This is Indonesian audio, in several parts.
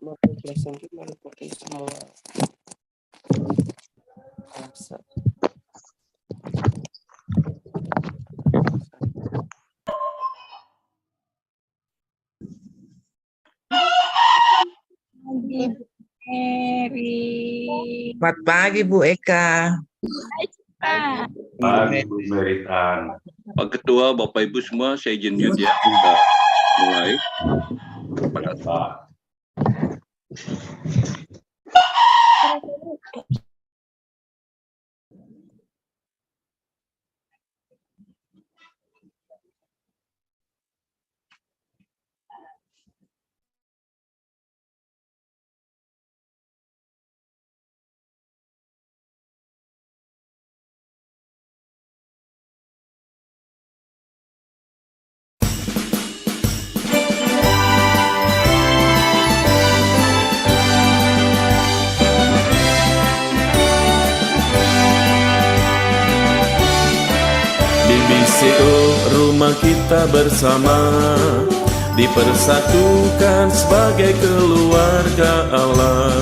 mau jelasin juga meliputi semua bahasa. Ibu Eri. Selamat pagi Bu Eka. Pak. Pagi Bu Meritan. Pak Ketua, Bapak Ibu semua, saya izin mute ya. Kita mulai. Terima kasih. Pak. BBCO rumah kita bersama, dipersatukan sebagai keluarga Allah.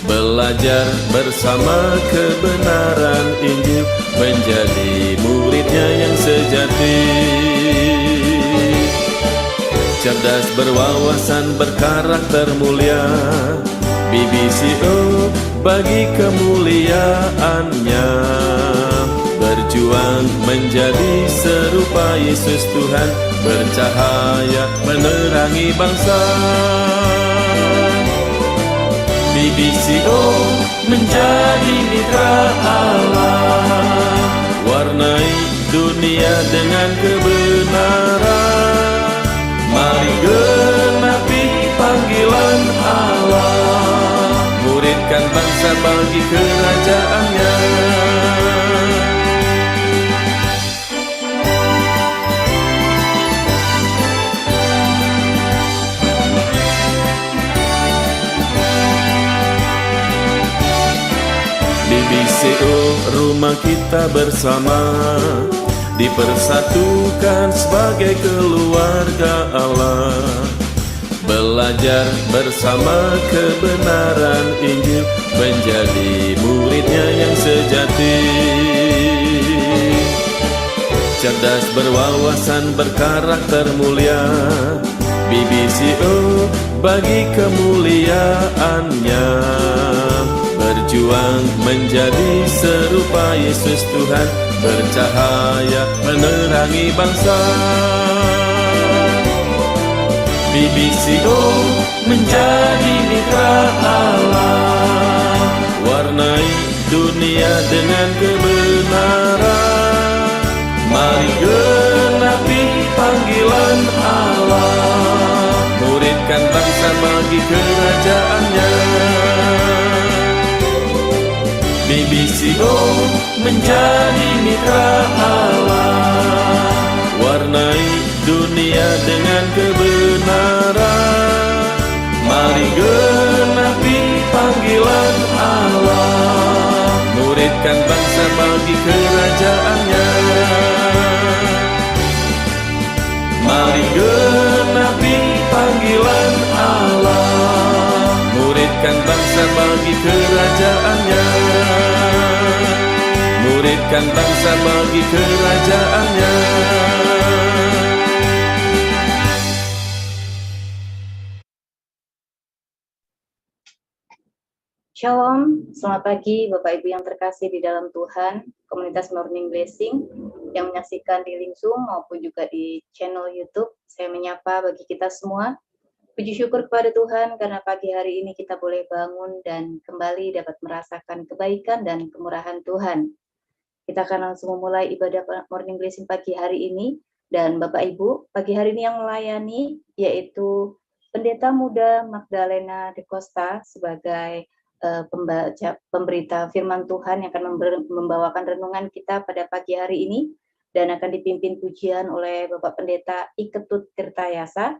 Belajar bersama kebenaran Injil, menjadi muridnya yang sejati. Cerdas, berwawasan, berkarakter mulia, BBCO bagi kemuliaannya. Berjuang menjadi serupa Yesus Tuhan, bercahaya menerangi bangsa. BBCO menjadi mitra Allah, warnai dunia dengan kebenaran. Mari genapi panggilan Allah, muridkan bangsa bagi kerajaannya. BBCO rumah kita bersama, dipersatukan sebagai keluarga Allah. Belajar bersama kebenaran Injil, menjadi muridnya yang sejati. Cerdas, berwawasan, berkarakter mulia, BBCO bagi kemuliaannya. Berjuang menjadi serupa Yesus Tuhan, bercahaya menerangi bangsa. BBCO menjadi mitra Allah, warnai dunia dengan kebenaran. Mari genapi panggilan Allah, muridkan bangsa bagi kerajaannya. BBCO menjadi mitra Allah, warnai dunia dengan kebenaran. Mari genapi panggilan Allah, muridkan bangsa bagi kerajaannya. Mari genapi panggilan Allah, muridkan bangsa bagi kerajaannya. Muridkan bangsa bagi kerajaannya. Shalom, selamat pagi Bapak Ibu yang terkasih di dalam Tuhan, komunitas Morning Blessing yang menyaksikan di link Zoom maupun juga di channel YouTube. Saya menyapa bagi kita semua. Puji syukur kepada Tuhan karena pagi hari ini kita boleh bangun dan kembali dapat merasakan kebaikan dan kemurahan Tuhan. Kita akan langsung memulai ibadah Morning Blessing pagi hari ini. Dan Bapak Ibu, pagi hari ini yang melayani yaitu Pendeta Muda Magdalena de Costa sebagai pemberita firman Tuhan yang akan membawakan renungan kita pada pagi hari ini dan akan dipimpin pujian oleh Bapak Pendeta Iketut Tirtayasa.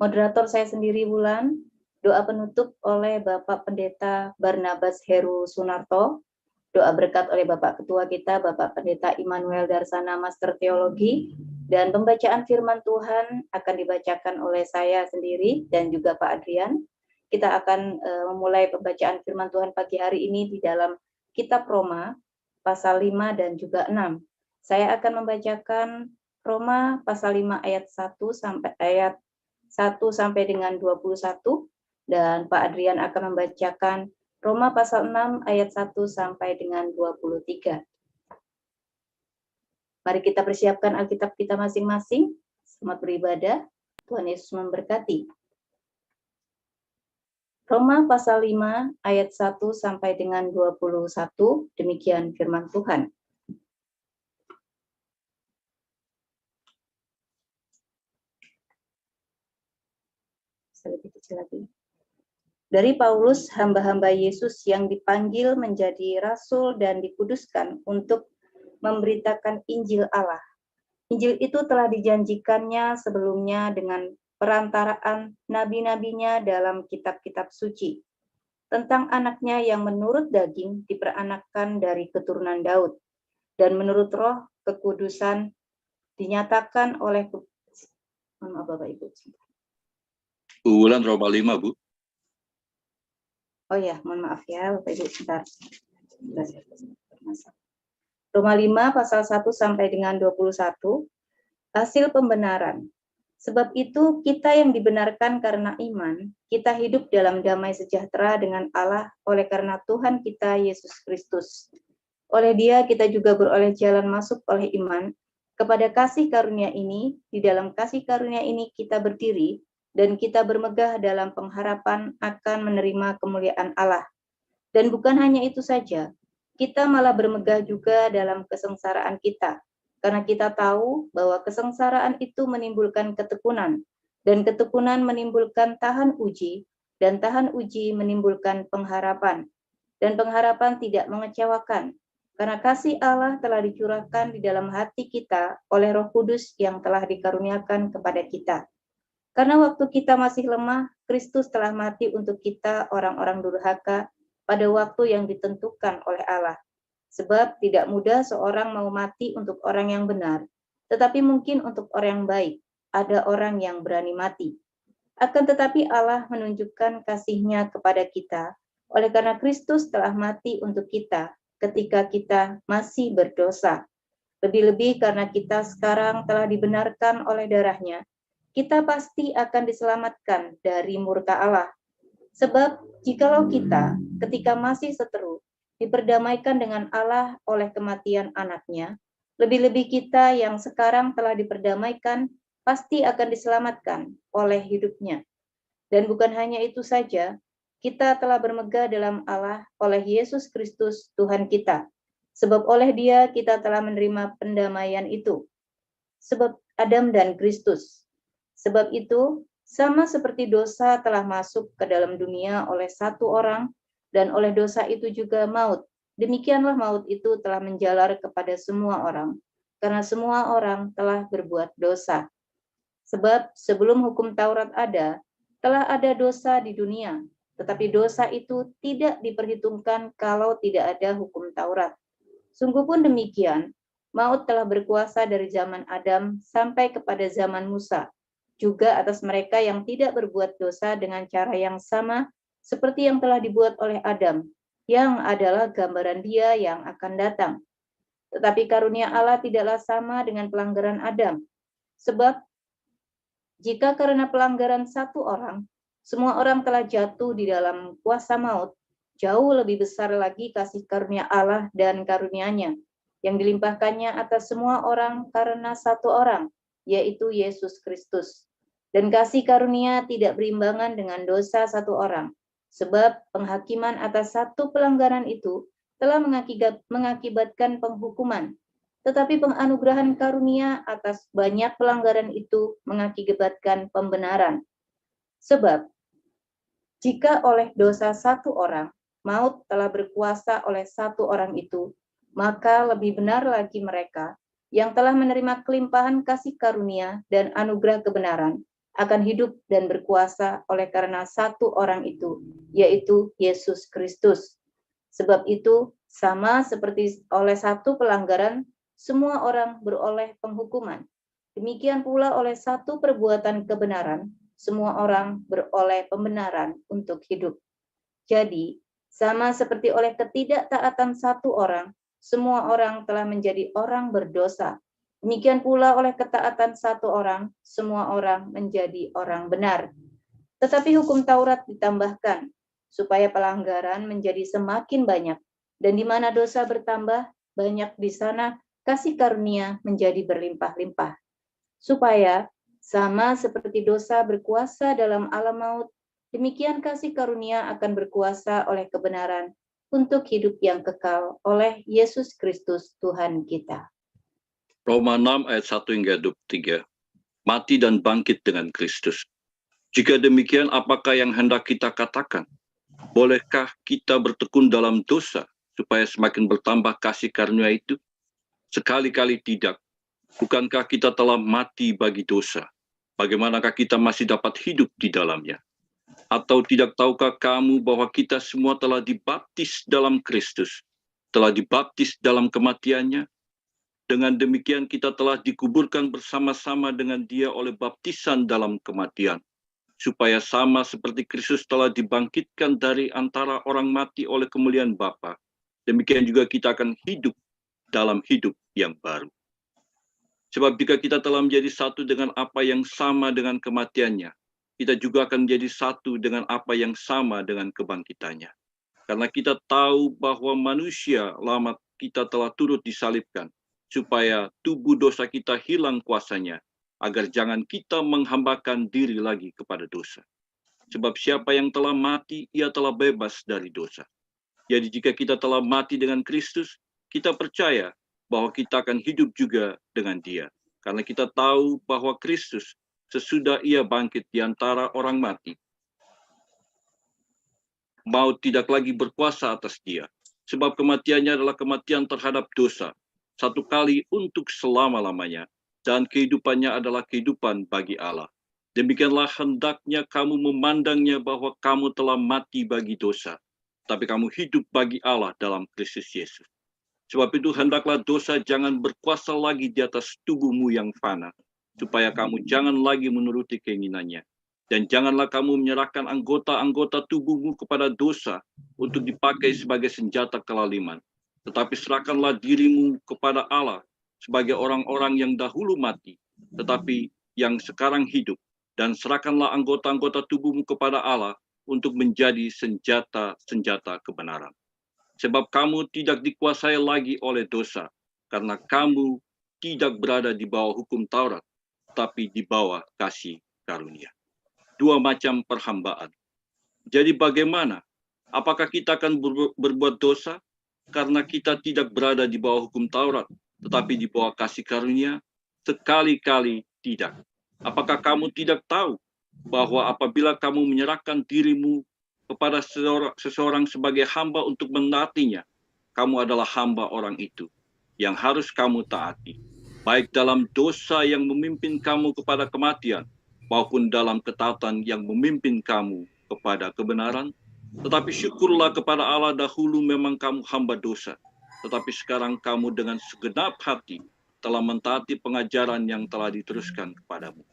Moderator saya sendiri Wulan, doa penutup oleh Bapak Pendeta Barnabas Heru Sunarto, doa berkat oleh Bapak Ketua kita Bapak Pendeta Immanuel Darsana Master Teologi, dan pembacaan firman Tuhan akan dibacakan oleh saya sendiri dan juga Pak Adrian. kita akan memulai pembacaan firman Tuhan pagi hari ini di dalam kitab Roma pasal 5 dan juga 6. Saya akan membacakan Roma pasal 5 ayat 1 sampai dengan 21 dan Pak Adrian akan membacakan Roma pasal 6 ayat 1 sampai dengan 23. Mari kita persiapkan Alkitab kita masing-masing. Selamat beribadah. Tuhan Yesus memberkati. Roma pasal 5 ayat 1 sampai dengan 21, demikian firman Tuhan. Lebih kecil lagi. Dari Paulus, hamba-hamba Yesus yang dipanggil menjadi rasul dan dikuduskan untuk memberitakan Injil Allah. Injil itu telah dijanjikannya sebelumnya dengan perantaraan nabi-nabinya dalam kitab-kitab suci, tentang anaknya yang menurut daging diperanakkan dari keturunan Daud, dan menurut roh kekudusan dinyatakan oleh Bapak Ibu. Ulangan Roma 5, Bu. Oh ya, mohon maaf ya Bapak Ibu, sebentar. Roma 5 pasal 1 sampai dengan 21, hasil pembenaran. Sebab itu kita yang dibenarkan karena iman, kita hidup dalam damai sejahtera dengan Allah oleh karena Tuhan kita Yesus Kristus. Oleh Dia kita juga beroleh jalan masuk oleh iman kepada kasih karunia ini. Di dalam kasih karunia ini kita berdiri dan kita bermegah dalam pengharapan akan menerima kemuliaan Allah. Dan bukan hanya itu saja, kita malah bermegah juga dalam kesengsaraan kita. Karena kita tahu bahwa kesengsaraan itu menimbulkan ketekunan, dan ketekunan menimbulkan tahan uji, dan tahan uji menimbulkan pengharapan. Dan pengharapan tidak mengecewakan, karena kasih Allah telah dicurahkan di dalam hati kita oleh Roh Kudus yang telah dikaruniakan kepada kita. Karena waktu kita masih lemah, Kristus telah mati untuk kita orang-orang durhaka pada waktu yang ditentukan oleh Allah. Sebab tidak mudah seorang mau mati untuk orang yang benar, tetapi mungkin untuk orang yang baik, ada orang yang berani mati. Akan tetapi Allah menunjukkan kasih-Nya kepada kita, oleh karena Kristus telah mati untuk kita ketika kita masih berdosa. Lebih-lebih karena kita sekarang telah dibenarkan oleh darah-Nya, kita pasti akan diselamatkan dari murka Allah. Sebab jikalau kita ketika masih seteru, diperdamaikan dengan Allah oleh kematian anaknya, lebih-lebih kita yang sekarang telah diperdamaikan pasti akan diselamatkan oleh hidupnya. Dan bukan hanya itu saja, kita telah bermegah dalam Allah oleh Yesus Kristus Tuhan kita. Sebab oleh Dia kita telah menerima pendamaian itu. Sebab Adam dan Kristus. Sebab itu, sama seperti dosa telah masuk ke dalam dunia oleh satu orang, dan oleh dosa itu juga maut. Demikianlah maut itu telah menjalar kepada semua orang, karena semua orang telah berbuat dosa. Sebab sebelum hukum Taurat ada, telah ada dosa di dunia, tetapi dosa itu tidak diperhitungkan kalau tidak ada hukum Taurat. Sungguh pun demikian, maut telah berkuasa dari zaman Adam sampai kepada zaman Musa, juga atas mereka yang tidak berbuat dosa dengan cara yang sama, seperti yang telah dibuat oleh Adam, yang adalah gambaran Dia yang akan datang. Tetapi karunia Allah tidaklah sama dengan pelanggaran Adam. Sebab, jika karena pelanggaran satu orang, semua orang telah jatuh di dalam kuasa maut, jauh lebih besar lagi kasih karunia Allah dan karunia-Nya, yang dilimpahkannya atas semua orang karena satu orang, yaitu Yesus Kristus. Dan kasih karunia tidak berimbangan dengan dosa satu orang, sebab penghakiman atas satu pelanggaran itu telah mengakibatkan penghukuman, tetapi penganugerahan karunia atas banyak pelanggaran itu mengakibatkan pembenaran. Sebab, jika oleh dosa satu orang, maut telah berkuasa oleh satu orang itu, maka lebih benar lagi mereka yang telah menerima kelimpahan kasih karunia dan anugerah kebenaran, akan hidup dan berkuasa oleh karena satu orang itu, yaitu Yesus Kristus. Sebab itu, sama seperti oleh satu pelanggaran, semua orang beroleh penghukuman. Demikian pula oleh satu perbuatan kebenaran, semua orang beroleh pembenaran untuk hidup. Jadi, sama seperti oleh ketidaktaatan satu orang, semua orang telah menjadi orang berdosa. Demikian pula oleh ketaatan satu orang, semua orang menjadi orang benar. Tetapi hukum Taurat ditambahkan, supaya pelanggaran menjadi semakin banyak. Dan di mana dosa bertambah, banyak di sana kasih karunia menjadi berlimpah-limpah. Supaya sama seperti dosa berkuasa dalam alam maut, demikian kasih karunia akan berkuasa oleh kebenaran untuk hidup yang kekal oleh Yesus Kristus Tuhan kita. Roma 6 ayat 1 hingga 23. Mati dan bangkit dengan Kristus. Jika demikian, apakah yang hendak kita katakan? Bolehkah kita bertekun dalam dosa supaya semakin bertambah kasih karunia itu? Sekali-kali tidak. Bukankah kita telah mati bagi dosa? Bagaimanakah kita masih dapat hidup di dalamnya? Atau tidak tahukah kamu bahwa kita semua telah dibaptis dalam Kristus, telah dibaptis dalam kematiannya? Dengan demikian kita telah dikuburkan bersama-sama dengan Dia oleh baptisan dalam kematian, supaya sama seperti Kristus telah dibangkitkan dari antara orang mati oleh kemuliaan Bapa, demikian juga kita akan hidup dalam hidup yang baru. Sebab jika kita telah menjadi satu dengan apa yang sama dengan kematiannya, kita juga akan menjadi satu dengan apa yang sama dengan kebangkitannya. Karena kita tahu bahwa manusia lama kita telah turut disalibkan, supaya tubuh dosa kita hilang kuasanya, agar jangan kita menghambakan diri lagi kepada dosa. Sebab siapa yang telah mati, ia telah bebas dari dosa. Jadi jika kita telah mati dengan Kristus, kita percaya bahwa kita akan hidup juga dengan Dia. Karena kita tahu bahwa Kristus, sesudah Ia bangkit di antara orang mati, maut tidak lagi berkuasa atas Dia. Sebab kematiannya adalah kematian terhadap dosa, satu kali untuk selama-lamanya, dan kehidupannya adalah kehidupan bagi Allah. Demikianlah hendaknya kamu memandangnya bahwa kamu telah mati bagi dosa, tapi kamu hidup bagi Allah dalam Kristus Yesus. Sebab itu hendaklah dosa jangan berkuasa lagi di atas tubuhmu yang fana, supaya kamu jangan lagi menuruti keinginannya. Dan janganlah kamu menyerahkan anggota-anggota tubuhmu kepada dosa untuk dipakai sebagai senjata kelaliman. Tetapi serahkanlah dirimu kepada Allah sebagai orang-orang yang dahulu mati, tetapi yang sekarang hidup. Dan serahkanlah anggota-anggota tubuhmu kepada Allah untuk menjadi senjata-senjata kebenaran. Sebab kamu tidak dikuasai lagi oleh dosa, karena kamu tidak berada di bawah hukum Taurat, tapi di bawah kasih karunia. Dua macam perhambaan. Jadi bagaimana? Apakah kita akan berbuat dosa karena kita tidak berada di bawah hukum Taurat, tetapi di bawah kasih karunia? Sekali-kali tidak. Apakah kamu tidak tahu bahwa apabila kamu menyerahkan dirimu kepada seseorang sebagai hamba untuk menaatinya, kamu adalah hamba orang itu yang harus kamu taati, baik dalam dosa yang memimpin kamu kepada kematian, maupun dalam ketaatan yang memimpin kamu kepada kebenaran. Tetapi syukurlah kepada Allah, dahulu memang kamu hamba dosa, tetapi sekarang kamu dengan segenap hati telah mentaati pengajaran yang telah diteruskan kepadamu.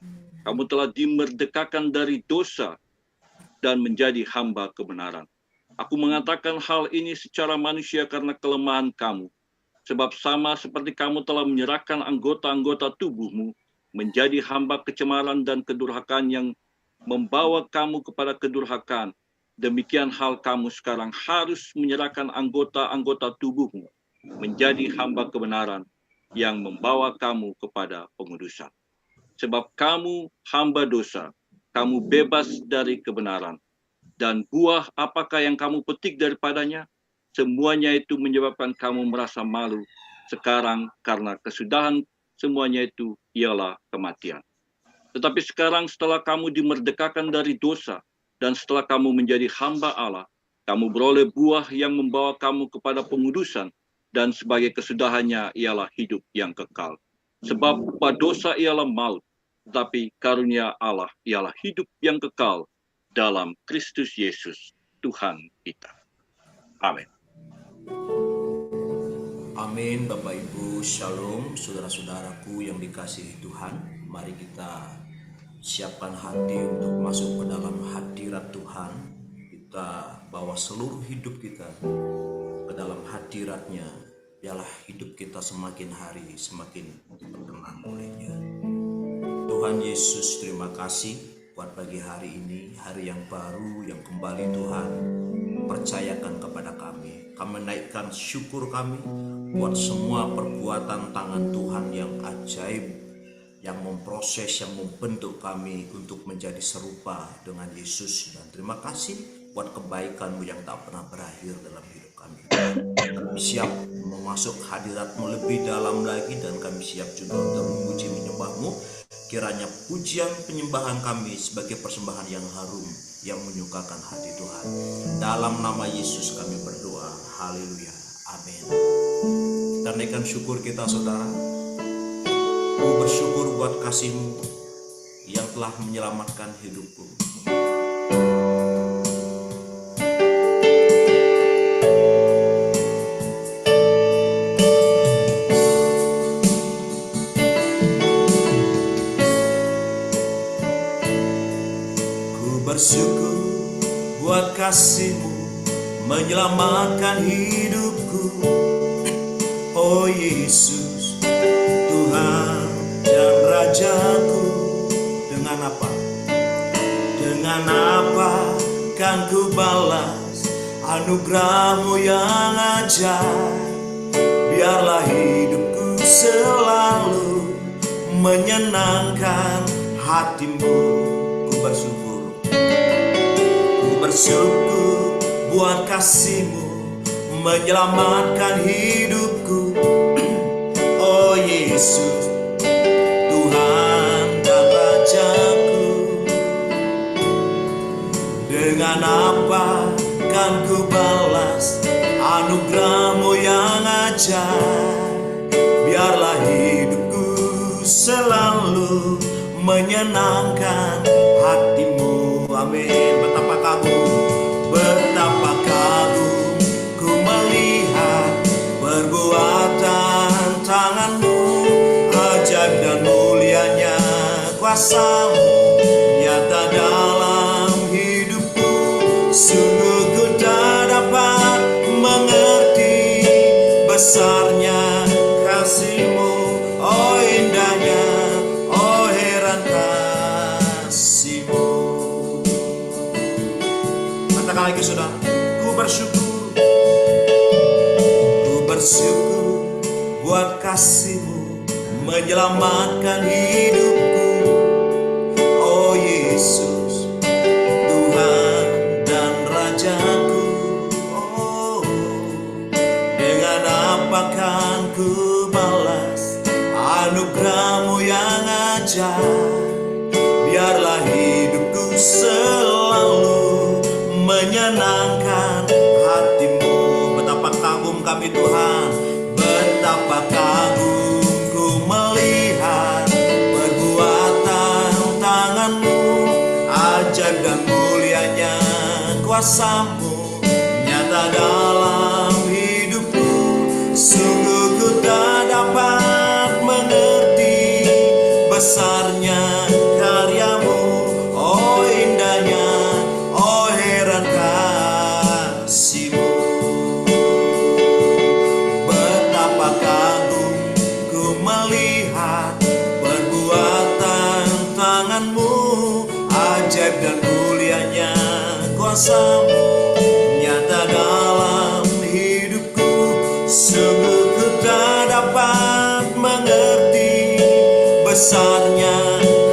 Kamu telah dimerdekakan dari dosa dan menjadi hamba kebenaran. Aku mengatakan hal ini secara manusia karena kelemahan kamu. Sebab sama seperti kamu telah menyerahkan anggota-anggota tubuhmu menjadi hamba kecemaran dan kedurhakaan yang membawa kamu kepada kedurhakaan, demikian hal kamu sekarang harus menyerahkan anggota-anggota tubuhmu menjadi hamba kebenaran yang membawa kamu kepada pengudusan. Sebab kamu hamba dosa, kamu bebas dari kebenaran. Dan buah apakah yang kamu petik daripadanya? Semuanya itu menyebabkan kamu merasa malu sekarang, karena kesudahan semuanya itu ialah kematian. Tetapi sekarang setelah kamu dimerdekakan dari dosa, dan setelah kamu menjadi hamba Allah, kamu beroleh buah yang membawa kamu kepada pengudusan, dan sebagai kesudahannya ialah hidup yang kekal. Sebab upah dosa ialah maut, tetapi karunia Allah ialah hidup yang kekal dalam Kristus Yesus, Tuhan kita. Amin. Amin. Bapak Ibu, Shalom, saudara-saudaraku yang dikasihi Tuhan. Mari kita siapkan hati untuk masuk ke dalam hadirat Tuhan. Kita bawa seluruh hidup kita ke dalam hadiratnya. Biarlah hidup kita semakin hari semakin diperkenan olehnya. Tuhan Yesus, terima kasih buat pagi hari ini, hari yang baru yang kembali Tuhan percayakan kepada kami. Kami menaikkan syukur kami buat semua perbuatan tangan Tuhan yang ajaib, yang memproses, yang membentuk kami untuk menjadi serupa dengan Yesus. Dan terima kasih buat kebaikan-Mu yang tak pernah berakhir dalam hidup kami. Kami siap memasuk hadirat-Mu lebih dalam lagi, dan kami siap juga untuk memuji menyembah-Mu. Kiranya pujian penyembahan kami sebagai persembahan yang harum, yang menyukakan hati Tuhan. Dalam nama Yesus kami berdoa. Haleluya. Amin. Kita naikkan syukur kita, saudara. Ku bersyukur buat kasih-Mu yang telah menyelamatkan hidupku. Bersyukur buat kasih-Mu menyelamatkan hidupku. Oh Yesus, Tuhan dan Rajaku. Dengan apa? Dengan apa kan ku balas anugerah-Mu yang ajaib? Biarlah hidupku selalu menyenangkan hati-Mu. Ku bersyukur buat kasih-Mu menyelamatkan hidupku. Oh Yesus, Tuhan dan Rajaku. Dengan apa kan ku balas anugerah-Mu yang ajaib? Biarlah hidupku selalu menyenangkan hati-Mu. Amin. Betapa kagum ku melihat perbuatan tangan-Mu, ajaib dan mulianya kuasa-Mu nyata dalam hidupku. Sungguh ku tak dapat mengerti besarnya kasih-Mu. Oh indahnya, oh heran kasih-Mu. Katakan lagi saudara, ku bersyukur buat kasih-Mu menyelamatkan hidupku. Oh Yesus, Tuhan dan Rajaku. Oh, dengan apa kan ku balas anugerah-Mu yang ajaib? Biarlah hidupku selalu menyenangkan hati-Mu. Betapa kagum kami Tuhan, betapa kagum ku melihat perbuatan tangan-Mu, ajaib dan mulianya kuasa-Mu nyata dalam hidupku. Sungguh ku tak dapat mengerti besarnya karya-Mu. Oh indahnya, oh heran kasih-Mu. Betapa kagum ku melihat perbuatan tangan-Mu, ajaib dan mulianya kuasa-Mu nyata dalam hidupku. Sungguh ku tak dapat mengerti besarnya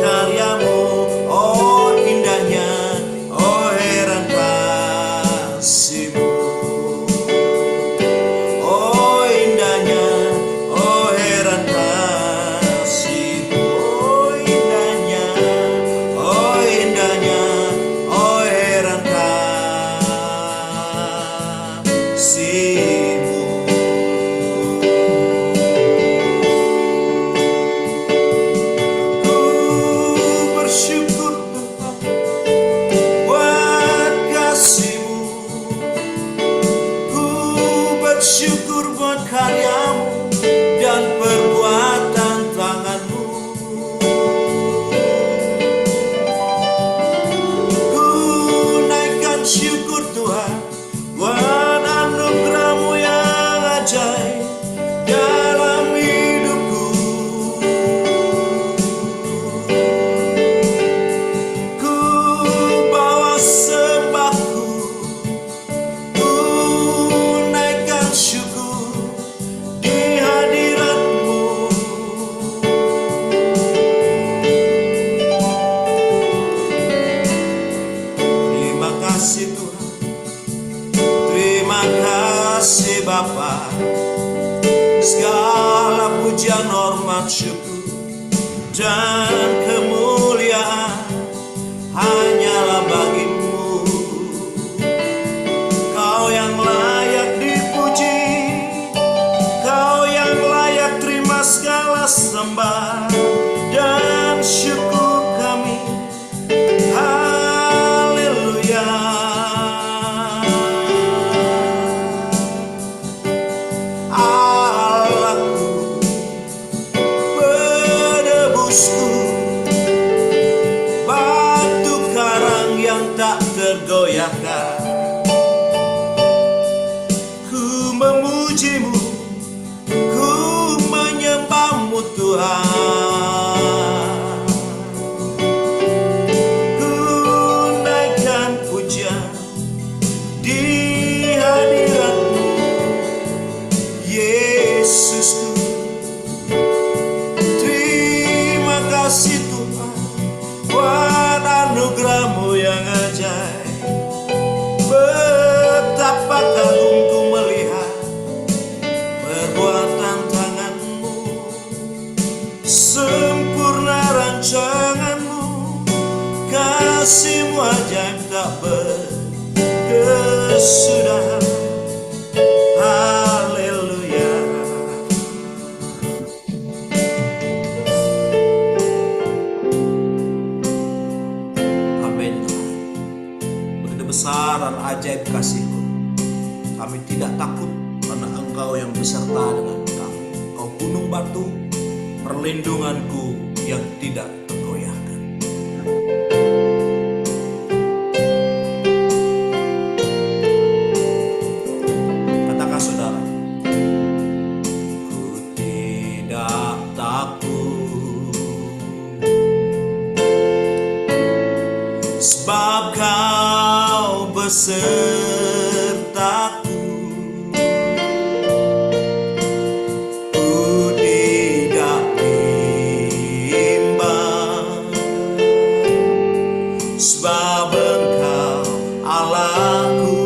karya-Mu. Oh indahnya, oh heran kasih-Mu. Oh indahnya, oh heran kasih-Mu. Oh indahnya, oh indahnya, oh heran kasih-Mu. Ku dan kemuliaan hanyalah bagimu. Kau yang layak dipuji, Kau yang layak terima segala sembah dan syukur kami. Haleluya. Allahku, penebusku, batu karang yang tak tergoyahkan. Ku memujimu, ku menyembahmu Tuhan. Ku naikkan pujian di hadirat-Mu, Yesusku. Terima kasih Tuhan buat anugerah-Mu yang ajaib. Betapa kagumku melihat perbuatan tangan-Mu, sempurna rancangan-Mu, kasih-Mu ajaib tak berkesudahan. Haleluya. Amin. Begitu besar dan ajaib kasih-Mu. Kami tidak takut karena Engkau yang beserta dengan kami. Engkau gunung batu, perlindunganku yang tidak tergoyahkan. Katakan saudara, ku tidak takut, sebab Kau besertaku. Ku tidak bimbang, sebab Engkau Allahku.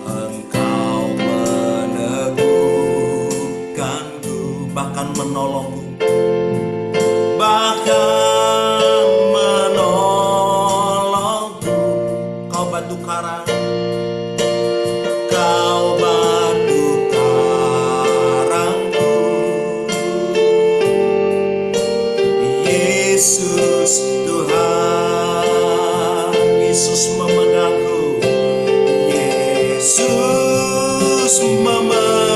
Engkau meneguhkanku, bahkan menolongku, bahkan menolongku. Kau batu karang, Kau batu karangku. Yesus Tuhan, Yesus memegangku, Yesus memegangku.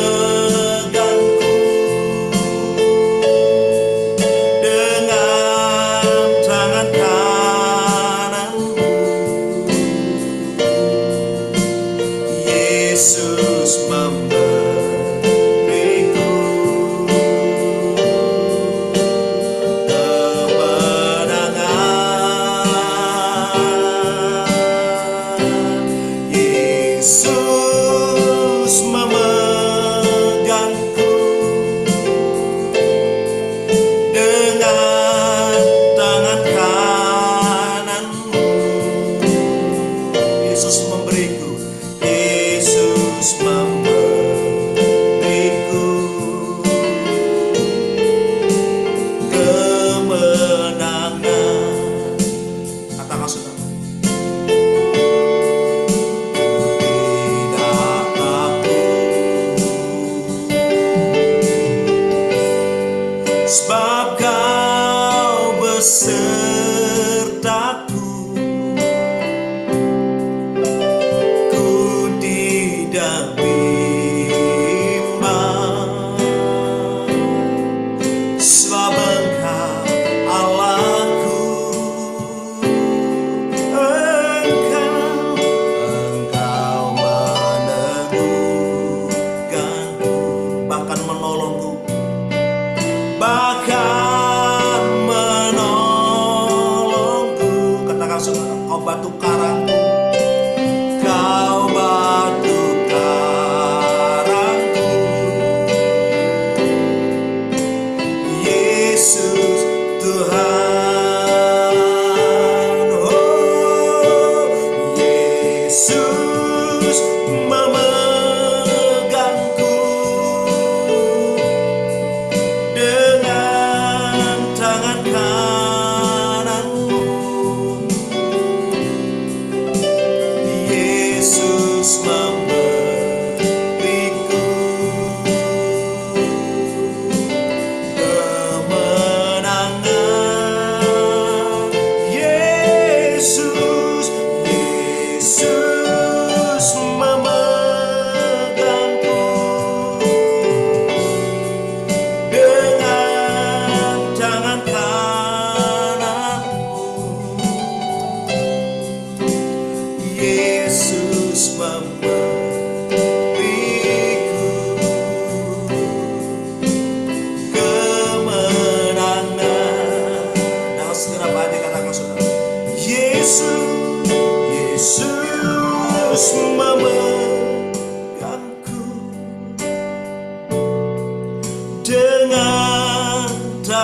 Dengan tangan kanan-Mu, Yesus memberiku kemenangan. Yesus memegangku dengan tangan kanan-Mu. Yesus memberiku, Yesus memberiku kemenangan. Katakan saudara, tidak takut, sebab Kau besertaku. Ku tidak bimbang, sebab Engkau Allahku. Engkau meneguhkanku, bahkan menolongku, bahkan menolongku. Katakan saudara, Kau batu karangku, Kau batu karangku. Yesus Tuhan, oh Yesus memegangku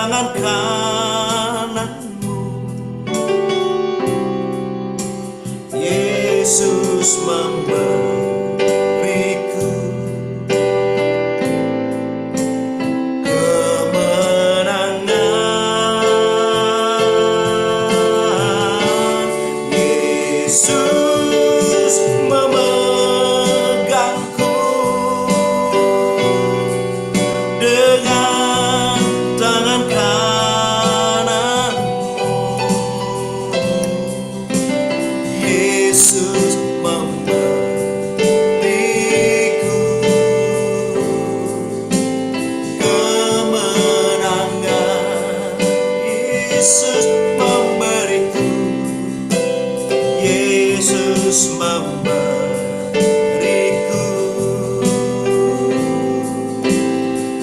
tangan kananmu. Yesus memberiku kemenangan. Yesus memegangku dengan tangan kananmu. Yesus memberiku kemenangan. Yesus memberiku, Yesus memberiku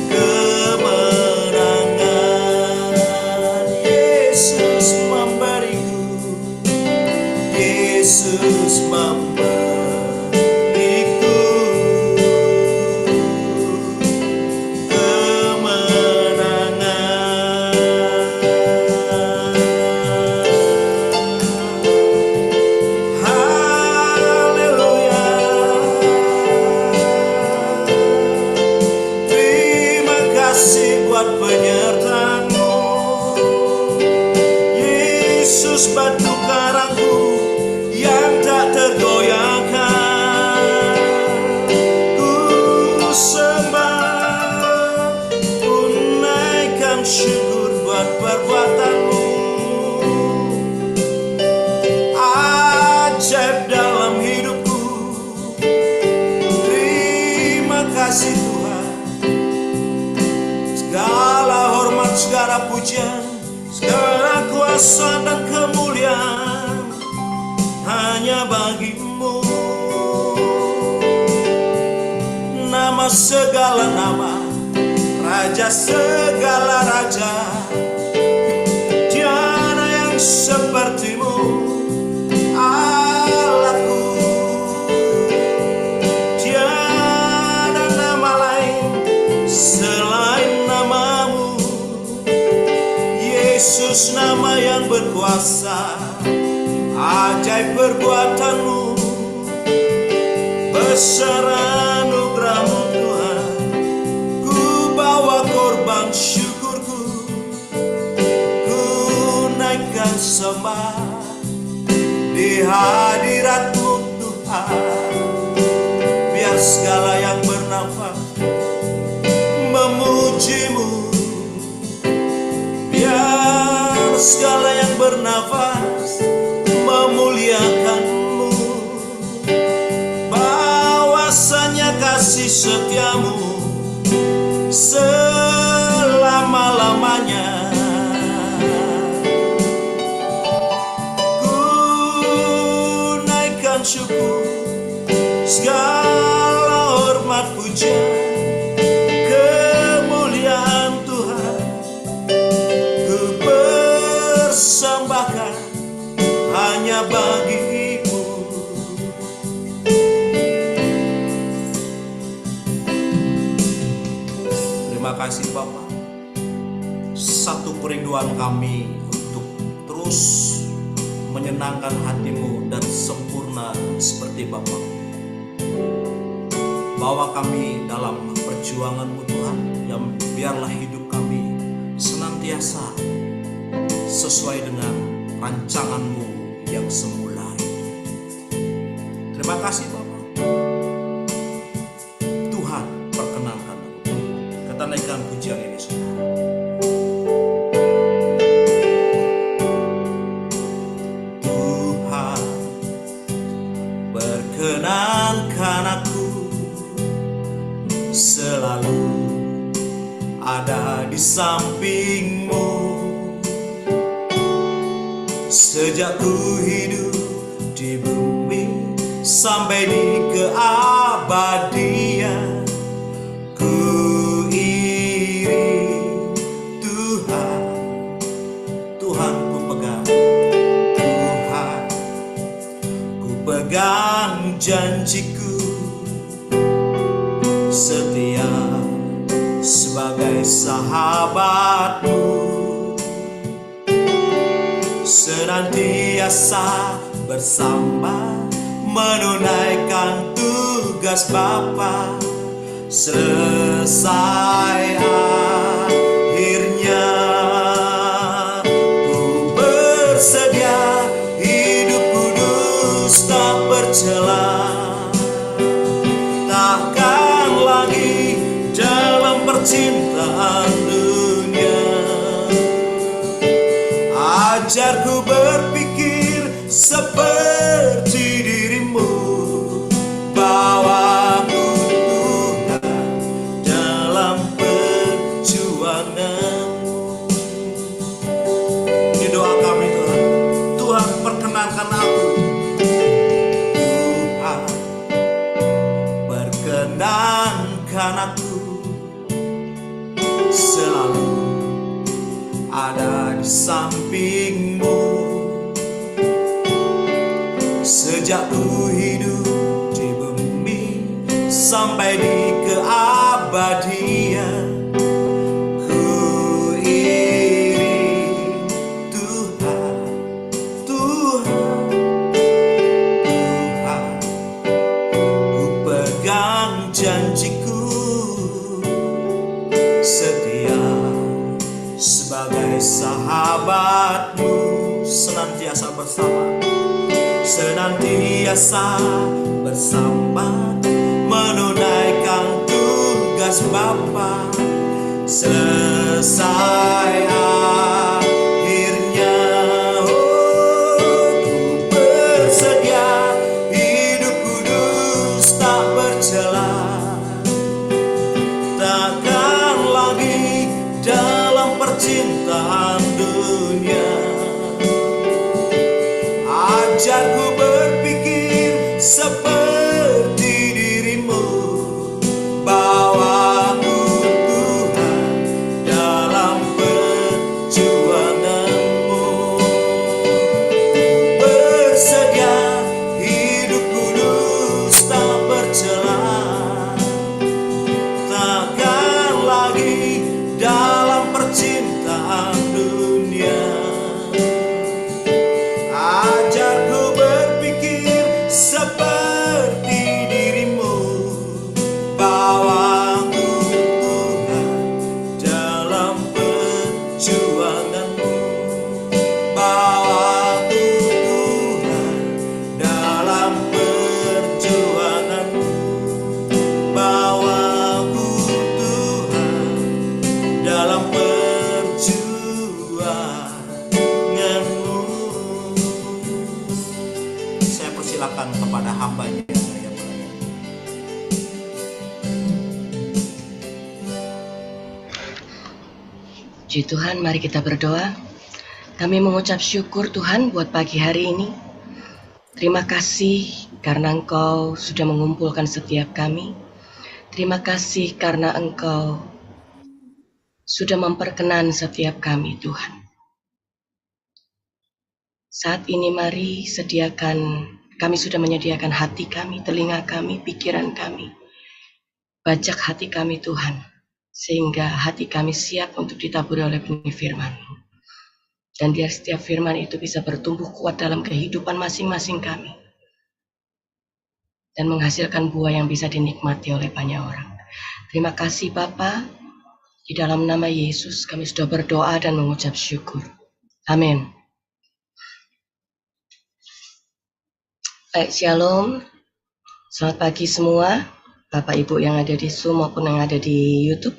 kemenangan. Yesus memberiku, Yesus memberiku kemenangan. Haleluya. Terima kasih buat penyertaanmu, Yesus batu karangku yang tak tergoyahkan. Ku sembah, ku naikkan syukur buat perbuatanmu. Ajaib dalam hidupku. Terima kasih Tuhan. Segala hormat, segala pujian, segala kuasa dan kemuliaan hanya bagimu. Nama segala nama, raja segala raja, tiada yang sepertimu, Allahku. Tiada nama lain selain namamu, Yesus, nama yang berkuasa. Ajaib perbuatanmu, besar anugerahmu Tuhan. Ku bawa korban syukurku, ku naikkan sembah di hadiratmu Tuhan. Biar segala yang bernafas memujimu, biar segala yang bernafas memuliakanmu. Bahwasanya kasih setiamu selama-lamanya. Ku naikkan syukur, segala hormat pujian, kemuliaan Tuhan ku persembahkan hanya bagimu. Terima kasih Bapa. Satu kerinduan kami untuk terus menyenangkan hatimu dan sempurna seperti Bapa. Bawa kami dalam perjuanganmu Tuhan, yang biarlah hidup kami senantiasa sesuai dengan rancanganmu yang semula. Terima kasih Bapa. Tuhan, perkenankan kita naikkan pujian ini Saudara. Tuhan, perkenankan aku selalu ada di sampingmu. Sejak ku hidup di bumi sampai di keabadian, ku iri Tuhan. Tuhan ku pegang, Tuhan ku pegang janjiku setia sebagai sebagai sahabatmu, senantiasa bersama menunaikan tugas Bapa. Selesai akhirnya ku bersedia hidup kudus tak bercela, takkan lagi dalam percintaan dunia. Ajarku berpikir seperti dirimu, bawaku Tuhan dalam perjuanganmu. Ini doa kami Tuhan. Tuhan, perkenankan aku. Tuhan, perkenankan aku selalu ada di sampingmu. Sejak ku hidup di bumi sampai di keabadian, ku iring Tuhan, Tuhan, Tuhan. Ku pegang janjiku setia sebagai sahabatmu, senantiasa bersama, senantiasa bersama menunaikan tugas Bapa. Selesai akhirnya, ku bersedia hidup kudus tak bercela, takkan lagi dalam percintaan dunia. Ajarku berpikir seperti dirimu, bawaku Tuhan dalam perjuanganmu. Bersedia hidup kudus tak bercela, takkan lagi dalam percintaan dunia. Ajarku berpikir seperti dirimu, bawaku Tuhan dalam perjuanganmu, bawaku Tuhan dalam perjuanganmu, bawaku Tuhan dalam perjuanganmu. Saya persilakan kepada hambanya yang mulia. Puji Tuhan, mari kita berdoa. Kami mengucap syukur Tuhan buat pagi hari ini. Terima kasih karena Engkau sudah mengumpulkan setiap kami. Terima kasih karena Engkau sudah memperkenan setiap kami Tuhan. Saat ini mari kami sudah menyediakan hati kami, telinga kami, pikiran kami. Bajak hati kami Tuhan, sehingga hati kami siap untuk ditaburi oleh benih firman-Mu. Dan biar setiap firman itu bisa bertumbuh kuat dalam kehidupan masing-masing kami. Dan menghasilkan buah yang bisa dinikmati oleh banyak orang. Terima kasih Bapa. Di dalam nama Yesus kami sudah berdoa dan mengucap syukur. Amin. Baik, shalom. Selamat pagi semua, Bapak Ibu yang ada di Zoom maupun yang ada di YouTube.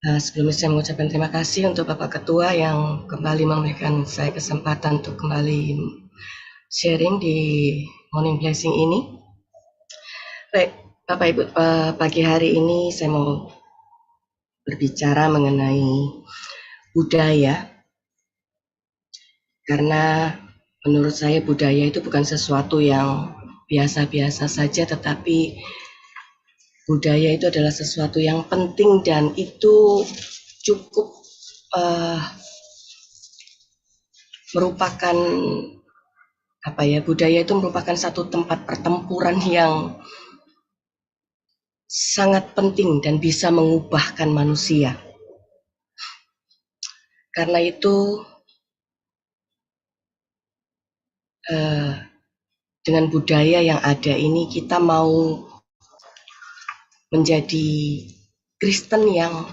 Sebelumnya saya mengucapkan terima kasih untuk Bapak Ketua yang kembali memberikan saya kesempatan untuk kembali sharing di Morning Blessing ini. Baik, Bapak Ibu, pagi hari ini saya mau berbicara mengenai budaya. Karena menurut saya budaya itu bukan sesuatu yang biasa-biasa saja, tetapi budaya itu adalah sesuatu yang penting dan itu cukup merupakan budaya itu merupakan satu tempat pertempuran yang sangat penting dan bisa mengubahkan manusia. Karena itu dengan budaya yang ada ini kita mau menjadi Kristen yang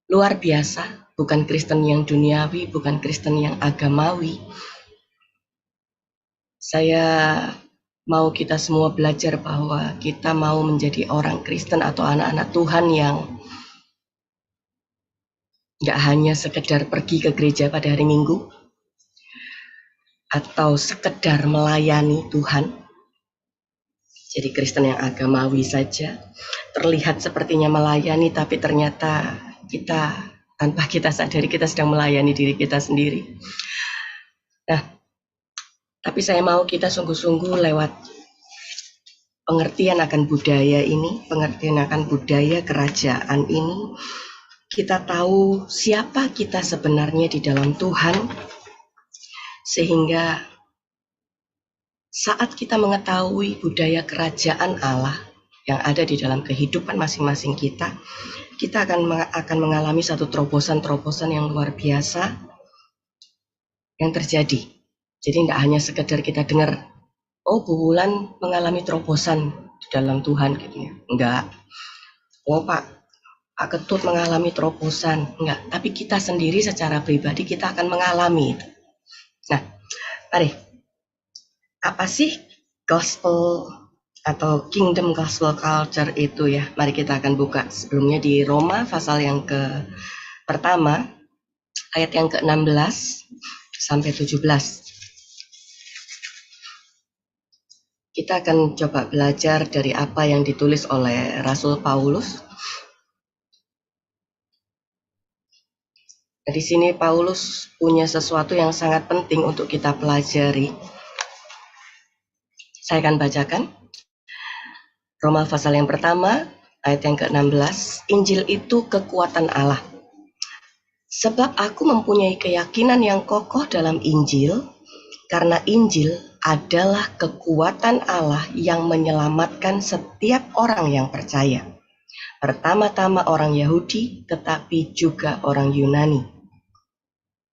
luar biasa, bukan Kristen yang duniawi, bukan Kristen yang agamawi. Saya mau kita semua belajar bahwa kita mau menjadi orang Kristen atau anak-anak Tuhan yang nggak hanya sekedar pergi ke gereja pada hari Minggu atau sekedar melayani Tuhan. Jadi Kristen yang agamawi saja, terlihat sepertinya melayani, tapi ternyata kita tanpa kita sadari kita sedang melayani diri kita sendiri. Nah, tapi saya mau kita sungguh-sungguh lewat pengertian akan budaya ini, pengertian akan budaya kerajaan ini, kita tahu siapa kita sebenarnya di dalam Tuhan, sehingga saat kita mengetahui budaya kerajaan Allah yang ada di dalam kehidupan masing-masing kita akan mengalami satu terobosan-terobosan yang luar biasa yang terjadi. Jadi tidak hanya sekedar kita dengar, oh Bu Wulan mengalami terobosan di dalam Tuhan gitu ya. Enggak. Oh Pak Ketut mengalami terobosan. Enggak. Tapi kita sendiri secara pribadi kita akan mengalami itu. Nah, mari. Apa sih gospel atau kingdom gospel culture itu ya? Mari kita akan buka sebelumnya di Roma pasal yang pertama ayat yang ke-16 sampai 17. Kita akan coba belajar dari apa yang ditulis oleh Rasul Paulus. Di sini Paulus punya sesuatu yang sangat penting untuk kita pelajari. Saya akan bacakan. Roma pasal yang pertama, ayat yang ke-16. Injil itu kekuatan Allah. Sebab aku mempunyai keyakinan yang kokoh dalam Injil, karena Injil adalah kekuatan Allah yang menyelamatkan setiap orang yang percaya. Pertama-tama orang Yahudi, tetapi juga orang Yunani.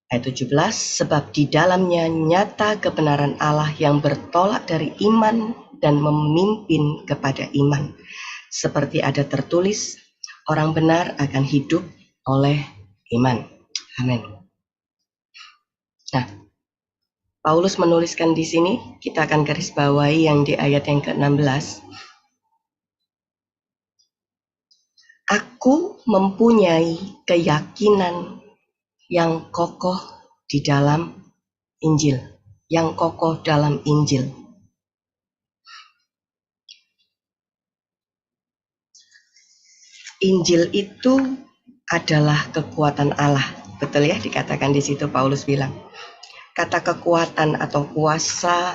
Ayat 17, sebab di dalamnya nyata kebenaran Allah yang bertolak dari iman dan memimpin kepada iman. Seperti ada tertulis, orang benar akan hidup oleh iman. Amin. Nah, Paulus menuliskan di sini, kita akan garis bawahi yang di ayat yang ke-16. Aku mempunyai keyakinan yang kokoh di dalam Injil, yang kokoh dalam Injil. Injil itu adalah kekuatan Allah, betul ya, dikatakan di situ Paulus bilang. Kata kekuatan atau kuasa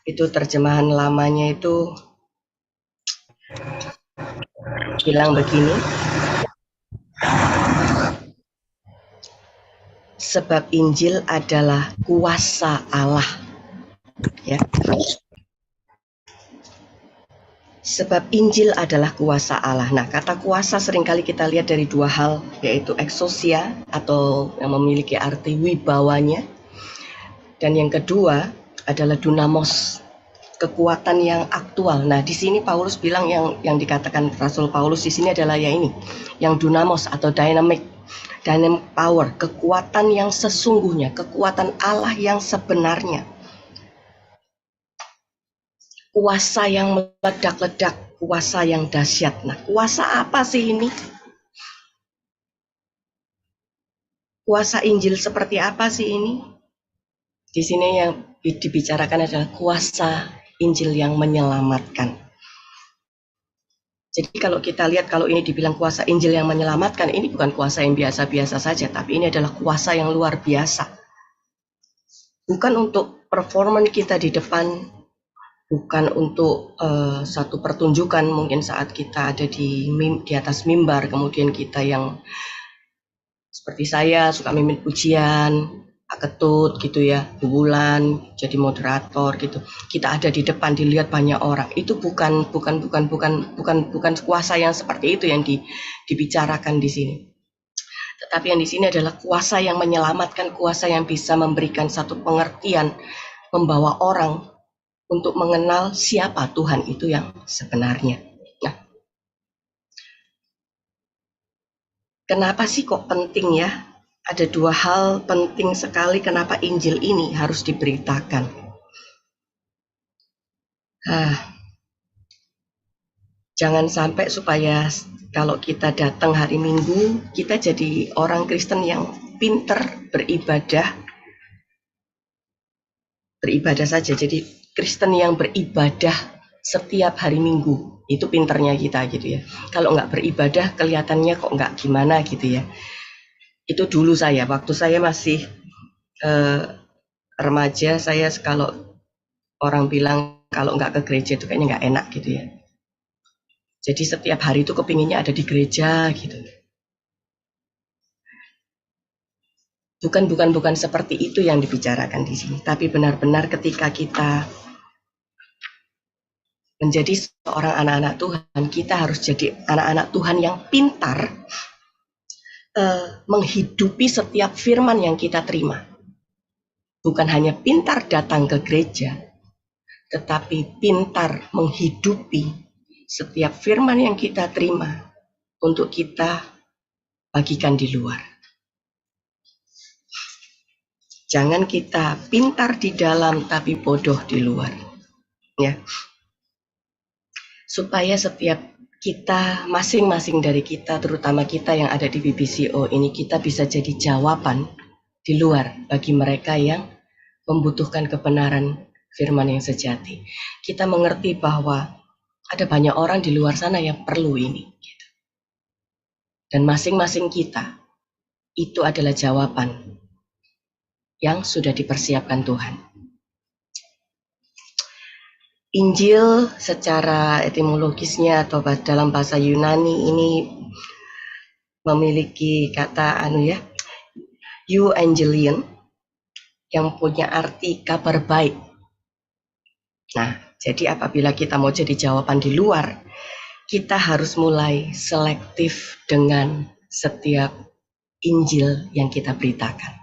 itu terjemahan lamanya itu bilang begini. Sebab Injil adalah kuasa Allah. Ya. Sebab Injil adalah kuasa Allah. Nah, kata kuasa seringkali kita lihat dari dua hal, yaitu exousia atau yang memiliki arti wibawanya. Dan yang kedua adalah dunamos, kekuatan yang aktual. Nah, di sini Paulus bilang yang dikatakan Rasul Paulus di sini adalah ya ini, yang dunamos atau dynamic power, kekuatan yang sesungguhnya, kekuatan Allah yang sebenarnya. Kuasa yang meledak-ledak, kuasa yang dahsyat. Nah, kuasa apa sih ini? Kuasa Injil seperti apa sih ini? Di sini yang dibicarakan adalah kuasa Injil yang menyelamatkan. Jadi kalau kita lihat, kalau ini dibilang kuasa Injil yang menyelamatkan, ini bukan kuasa yang biasa-biasa saja, tapi ini adalah kuasa yang luar biasa. Bukan untuk performan kita di depan, bukan untuk satu pertunjukan mungkin saat kita ada di atas mimbar, kemudian kita yang seperti saya suka mimpin pujian, Pak Ketut gitu ya, Bu Wulan jadi moderator gitu. Kita ada di depan dilihat banyak orang. Itu bukan kuasa yang seperti itu yang dibicarakan di sini. Tetapi yang di sini adalah kuasa yang menyelamatkan, kuasa yang bisa memberikan satu pengertian, membawa orang untuk mengenal siapa Tuhan itu yang sebenarnya. Nah, kenapa sih kok penting ya? Ada dua hal penting sekali kenapa Injil ini harus diberitakan. Jangan sampai supaya kalau kita datang hari Minggu, kita jadi orang Kristen yang pinter beribadah saja. Jadi Kristen yang beribadah setiap hari Minggu, itu pinternya kita gitu ya. Kalau nggak beribadah, kelihatannya kok nggak gimana gitu ya. Itu dulu saya, waktu saya masih remaja, saya kalau orang bilang kalau nggak ke gereja itu kayaknya nggak enak gitu ya. Jadi setiap hari itu kepinginnya ada di gereja gitu. Bukan seperti itu yang dibicarakan di sini, tapi benar-benar ketika kita menjadi seorang anak-anak Tuhan, kita harus jadi anak-anak Tuhan yang pintar menghidupi setiap firman yang kita terima. Bukan hanya pintar datang ke gereja, tetapi pintar menghidupi setiap firman yang kita terima untuk kita bagikan di luar. Jangan kita pintar di dalam tapi bodoh di luar. Ya. Supaya setiap kita, masing-masing dari kita, terutama kita yang ada di BBCO ini, kita bisa jadi jawaban di luar bagi mereka yang membutuhkan kebenaran firman yang sejati. Kita mengerti bahwa ada banyak orang di luar sana yang perlu ini. Dan masing-masing kita, itu adalah jawaban yang sudah dipersiapkan Tuhan. Injil secara etimologisnya atau dalam bahasa Yunani ini memiliki kata euangelion yang punya arti kabar baik. Nah, jadi apabila kita mau jadi jawaban di luar, kita harus mulai selektif dengan setiap Injil yang kita beritakan.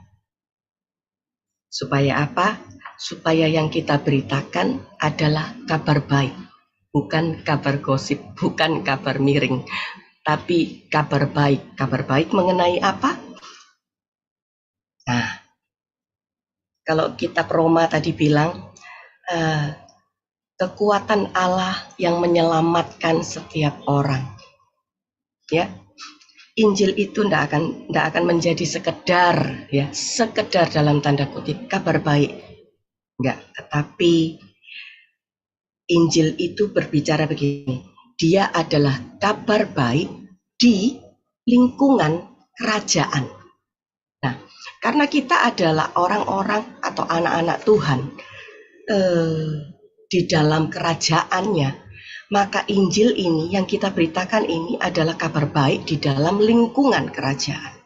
Supaya apa? Supaya yang kita beritakan adalah kabar baik, bukan kabar gosip, bukan kabar miring, tapi kabar baik. Kabar baik mengenai apa? Nah, kalau kitab Roma tadi bilang, kekuatan Allah yang menyelamatkan setiap orang. Ya, Injil itu tidak akan menjadi sekedar dalam tanda kutip kabar baik. Enggak, tetapi Injil itu berbicara begini, dia adalah kabar baik di lingkungan kerajaan. Nah, karena kita adalah orang-orang atau anak-anak Tuhan di dalam kerajaannya, maka Injil ini yang kita beritakan ini adalah kabar baik di dalam lingkungan kerajaan.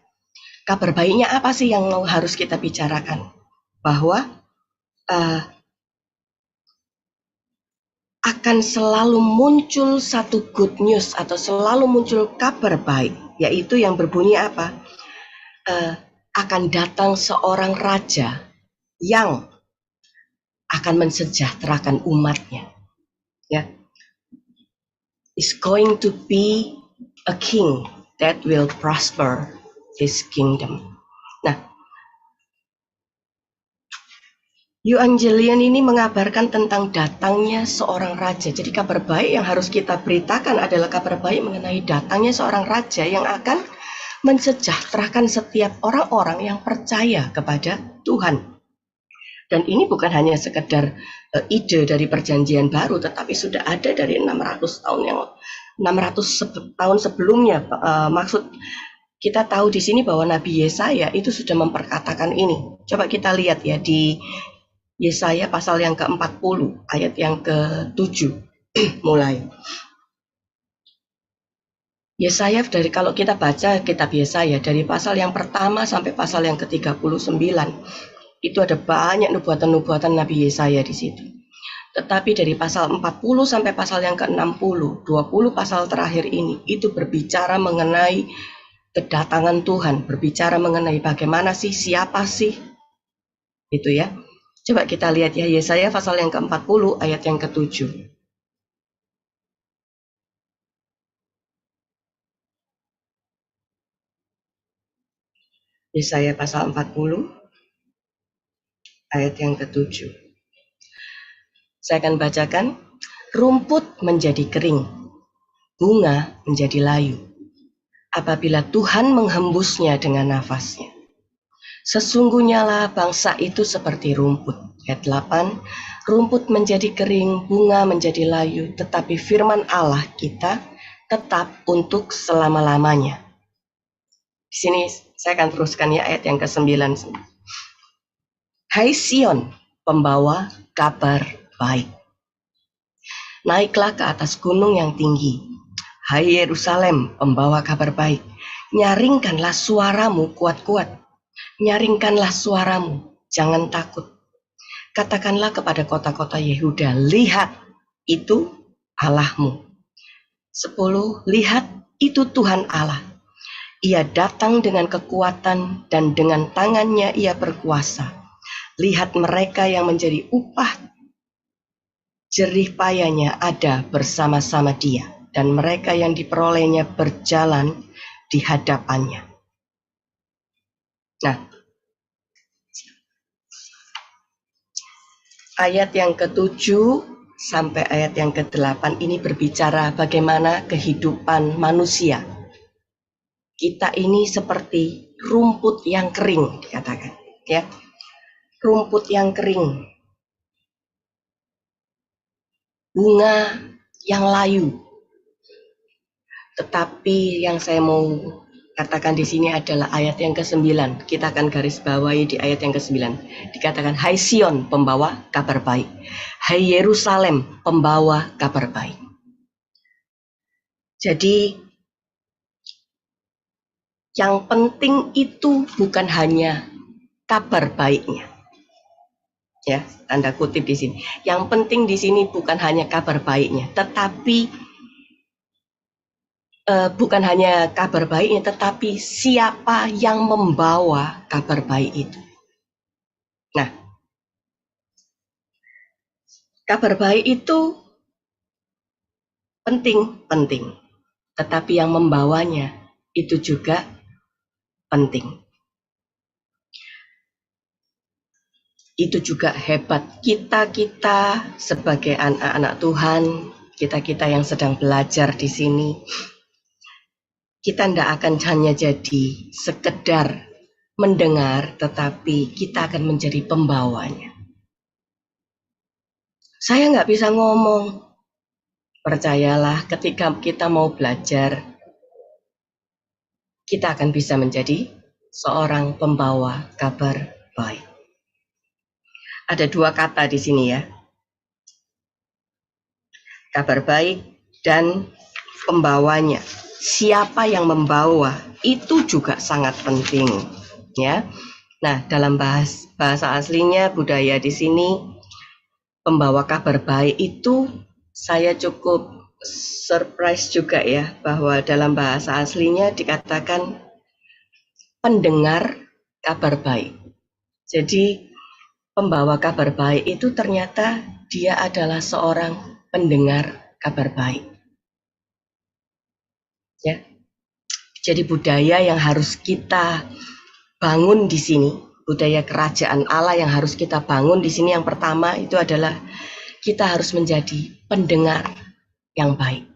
Kabar baiknya apa sih yang harus kita bicarakan? Bahwa akan selalu muncul satu good news atau selalu muncul kabar baik, yaitu yang berbunyi apa? Akan datang seorang raja yang akan mensejahterakan umatnya. Ya, is going to be a king that will prosper his kingdom. Nah, Euangelion ini mengabarkan tentang datangnya seorang raja. Jadi kabar baik yang harus kita beritakan adalah kabar baik mengenai datangnya seorang raja yang akan mensejahterakan setiap orang-orang yang percaya kepada Tuhan. Dan ini bukan hanya sekedar ide dari perjanjian baru, tetapi sudah ada dari 600 tahun sebelumnya. Maksud kita tahu di sini bahwa Nabi Yesaya itu sudah memperkatakan ini. Coba kita lihat ya di Yesaya pasal yang ke-40 ayat yang ke-7 mulai. Yesaya kalau kita baca kitab Yesaya dari pasal yang pertama sampai pasal yang ke-39, itu ada banyak nubuatan-nubuatan Nabi Yesaya di situ. Tetapi dari pasal 40 sampai pasal yang ke-60, 20 pasal terakhir ini, itu berbicara mengenai kedatangan Tuhan, berbicara mengenai bagaimana sih, siapa sih, itu ya. Coba kita lihat ya, Yesaya pasal yang ke-40 ayat yang ke-7. Yesaya pasal 40 ayat yang ke-7. Saya akan bacakan. Rumput menjadi kering, bunga menjadi layu, apabila Tuhan menghembusnya dengan nafasnya. Sesungguhnya lah bangsa itu seperti rumput. Ayat 8, rumput menjadi kering, bunga menjadi layu, tetapi firman Allah kita tetap untuk selama-lamanya. Di sini saya akan teruskan ya ayat yang ke-9. Hai Sion, pembawa kabar baik. Naiklah ke atas gunung yang tinggi. Hai Yerusalem, pembawa kabar baik. Nyaringkanlah suaramu kuat-kuat. Nyaringkanlah suaramu, jangan takut. Katakanlah kepada kota-kota Yehuda, lihat, itu Allahmu. 10, lihat, itu Tuhan Allah. Ia datang dengan kekuatan dan dengan tangannya ia berkuasa. Lihat mereka yang menjadi upah jerih payahnya ada bersama-sama dia, dan mereka yang diperolehnya berjalan di hadapannya. Nah, ayat yang ke-7 sampai ayat yang ke-8 ini berbicara bagaimana kehidupan manusia. Kita ini seperti rumput yang kering, dikatakan, ya. Rumput yang kering. Bunga yang layu. Tetapi yang saya mau katakan di sini adalah ayat yang ke-9. Kita akan garis bawahi di ayat yang ke-9. Dikatakan, hai Sion, pembawa kabar baik. Hai Yerusalem, pembawa kabar baik. Jadi, yang penting itu bukan hanya kabar baiknya. Ya, tanda kutip di sini. Yang penting di sini bukan hanya kabar baiknya, tetapi bukan hanya kabar baiknya, tetapi siapa yang membawa kabar baik itu. Nah, kabar baik itu penting, tetapi yang membawanya itu juga penting. Itu juga hebat. Kita sebagai anak-anak Tuhan, kita yang sedang belajar di sini, kita tidak akan hanya jadi sekedar mendengar, tetapi kita akan menjadi pembawanya. Saya nggak bisa ngomong. Percayalah, ketika kita mau belajar, kita akan bisa menjadi seorang pembawa kabar baik. Ada dua kata di sini ya. Kabar baik dan pembawanya. Siapa yang membawa itu juga sangat penting, ya. Nah, dalam bahasa aslinya budaya di sini, pembawa kabar baik itu saya cukup surprise juga ya, bahwa dalam bahasa aslinya dikatakan pendengar kabar baik. Jadi pembawa kabar baik itu ternyata dia adalah seorang pendengar kabar baik. Ya. Jadi budaya yang harus kita bangun di sini, budaya kerajaan Allah yang harus kita bangun di sini, yang pertama itu adalah kita harus menjadi pendengar yang baik.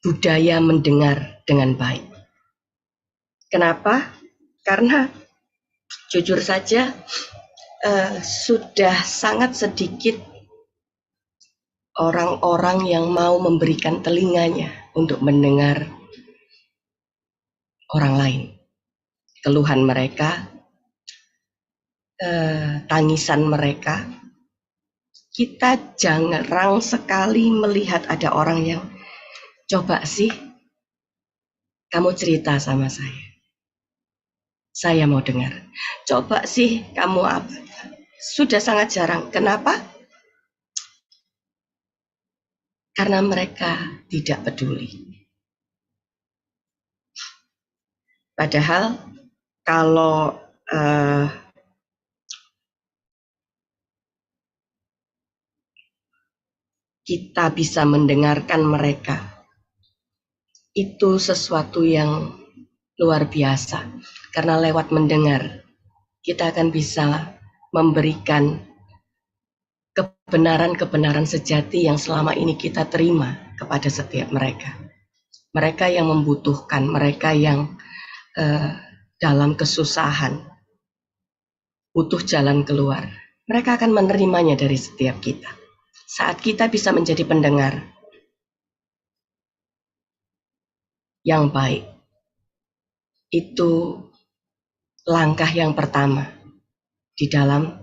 Budaya mendengar dengan baik. Kenapa? Karena jujur saja sudah sangat sedikit orang-orang yang mau memberikan telinganya untuk mendengar orang lain. Keluhan mereka, tangisan mereka. Kita jarang sekali melihat ada orang yang coba sih kamu cerita sama saya. Saya mau dengar. Coba sih kamu apa? Sudah sangat jarang. Kenapa? Karena mereka tidak peduli. Padahal kalau kita bisa mendengarkan mereka, itu sesuatu yang luar biasa. Karena lewat mendengar, kita akan bisa memberikan kebenaran-kebenaran sejati yang selama ini kita terima kepada setiap mereka. Mereka yang membutuhkan, mereka yang dalam kesusahan, butuh jalan keluar. Mereka akan menerimanya dari setiap kita. Saat kita bisa menjadi pendengar yang baik, itu langkah yang pertama di dalam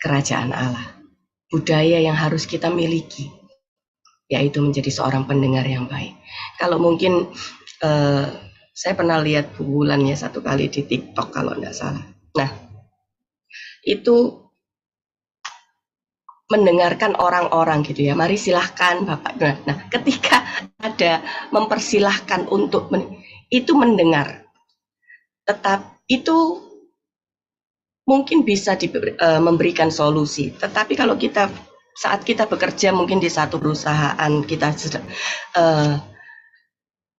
kerajaan Allah. Budaya yang harus kita miliki, yaitu menjadi seorang pendengar yang baik. Kalau mungkin saya pernah lihat bulannya satu kali di TikTok kalau tidak salah. Nah, itu mendengarkan orang-orang gitu ya. Mari silahkan Bapak. Nah, ketika ada mempersilahkan untuk itu mendengar, tetap itu mungkin bisa memberikan solusi. Tetapi kalau saat kita bekerja mungkin di satu perusahaan,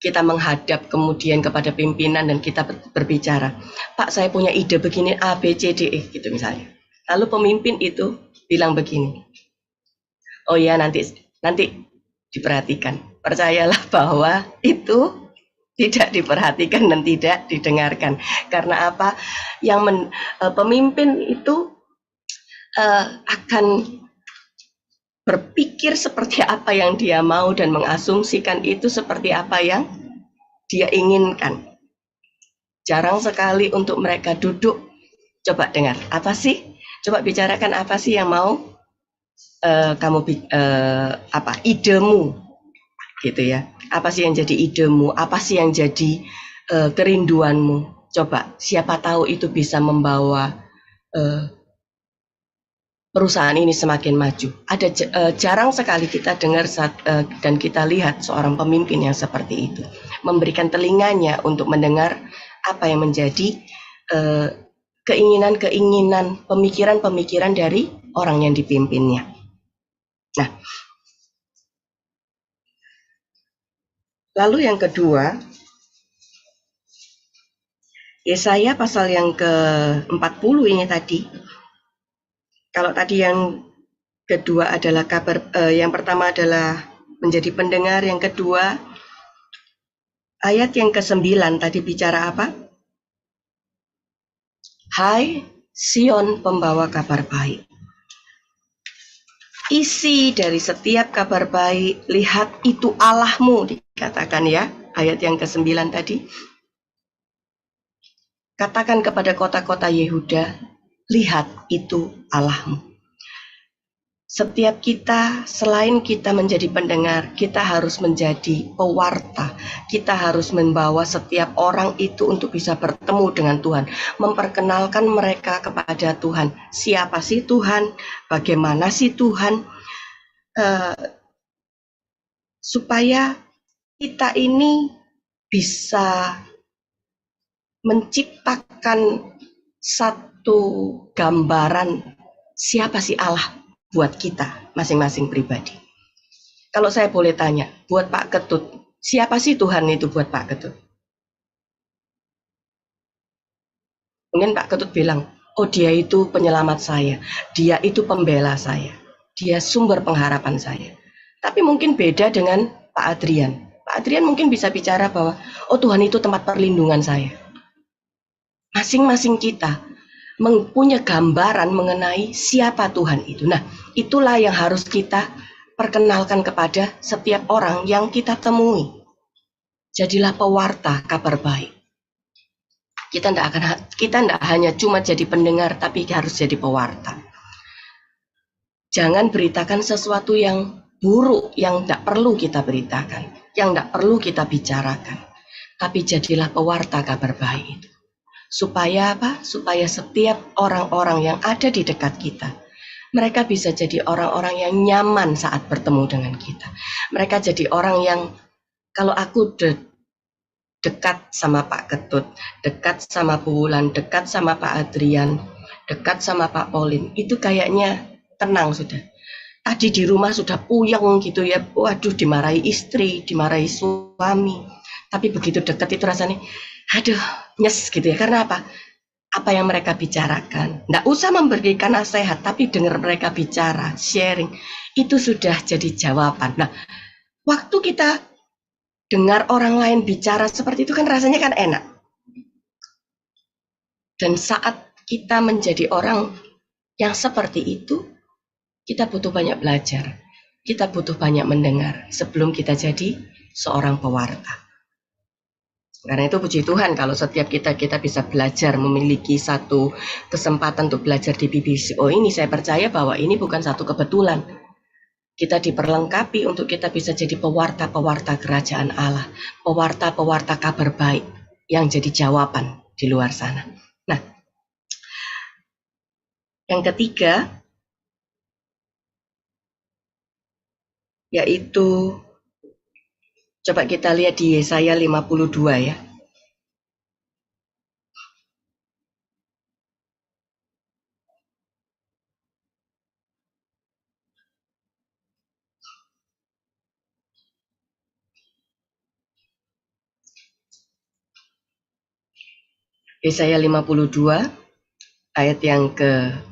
kita menghadap kemudian kepada pimpinan dan kita berbicara, Pak, saya punya ide begini A, B, C, D, E gitu misalnya. Lalu pemimpin itu bilang begini, oh ya nanti diperhatikan. Percayalah bahwa itu tidak diperhatikan dan tidak didengarkan. Karena apa? Pemimpin itu akan berpikir seperti apa yang dia mau dan mengasumsikan itu seperti apa yang dia inginkan. Jarang sekali untuk mereka duduk, coba dengar, apa sih? Coba bicarakan apa sih yang mau idemu, gitu ya. Apa sih yang jadi idemu? Apa sih yang jadi kerinduanmu? Coba, siapa tahu itu bisa membawa perusahaan ini semakin maju. Ada jarang sekali kita dengar dan kita lihat seorang pemimpin yang seperti itu, memberikan telinganya untuk mendengar apa yang menjadi keinginan-keinginan, pemikiran-pemikiran dari orang yang dipimpinnya. Nah, lalu yang kedua, Yesaya pasal yang ke-40 ini tadi. Kalau tadi yang kedua adalah yang pertama adalah menjadi pendengar, yang kedua ayat yang ke-9 tadi bicara apa? Hai Sion, pembawa kabar baik. Isi dari setiap kabar baik, lihat itu Allahmu, dikatakan ya, ayat yang ke-9 tadi. Katakan kepada kota-kota Yehuda, lihat itu Allahmu. Setiap kita, selain kita menjadi pendengar, kita harus menjadi pewarta. Kita harus membawa setiap orang itu untuk bisa bertemu dengan Tuhan, memperkenalkan mereka kepada Tuhan. Siapa sih Tuhan? Bagaimana sih Tuhan? Supaya kita ini bisa menciptakan satu gambaran siapa sih Allah buat kita masing-masing pribadi. Kalau saya boleh tanya, buat Pak Ketut, siapa sih Tuhan itu buat Pak Ketut? Mungkin Pak Ketut bilang, oh dia itu penyelamat saya, dia itu pembela saya, dia sumber pengharapan saya. Tapi mungkin beda dengan Pak Adrian. Pak Adrian mungkin bisa bicara bahwa, oh Tuhan itu tempat perlindungan saya. Masing-masing kita mempunyai gambaran mengenai siapa Tuhan itu. Nah, itulah yang harus kita perkenalkan kepada setiap orang yang kita temui. Jadilah pewarta kabar baik. Kita tidak hanya cuma jadi pendengar, tapi harus jadi pewarta. Jangan beritakan sesuatu yang buruk, yang tidak perlu kita beritakan, yang tidak perlu kita bicarakan. tapi jadilah pewarta kabar baik itu. Supaya apa? Supaya setiap orang-orang yang ada di dekat kita, mereka bisa jadi orang-orang yang nyaman saat bertemu dengan kita. Mereka jadi orang yang, kalau aku dekat sama Pak Ketut, dekat sama Bu Wulan, dekat sama Pak Adrian, dekat sama Pak Pauline, itu kayaknya tenang sudah. Tadi di rumah sudah puyeng gitu ya, waduh, dimarahi istri, dimarahi suami. Tapi begitu dekat itu rasanya, aduh, nyes gitu ya. Karena apa? Apa yang mereka bicarakan. Nggak usah memberikan nasihat, tapi dengar mereka bicara, sharing. Itu sudah jadi jawaban. Nah, waktu kita dengar orang lain bicara seperti itu kan rasanya kan enak. Dan saat kita menjadi orang yang seperti itu, kita butuh banyak belajar. Kita butuh banyak mendengar sebelum kita jadi seorang pewarta. Karena itu puji Tuhan kalau setiap kita bisa belajar, memiliki satu kesempatan untuk belajar di BBCO ini. Saya percaya bahwa ini bukan satu kebetulan. Kita diperlengkapi untuk kita bisa jadi pewarta-pewarta kerajaan Allah, pewarta-pewarta kabar baik yang jadi jawaban di luar sana. Nah, yang ketiga yaitu, coba kita lihat di Yesaya 52 ya. Yesaya 52 ayat yang ke-6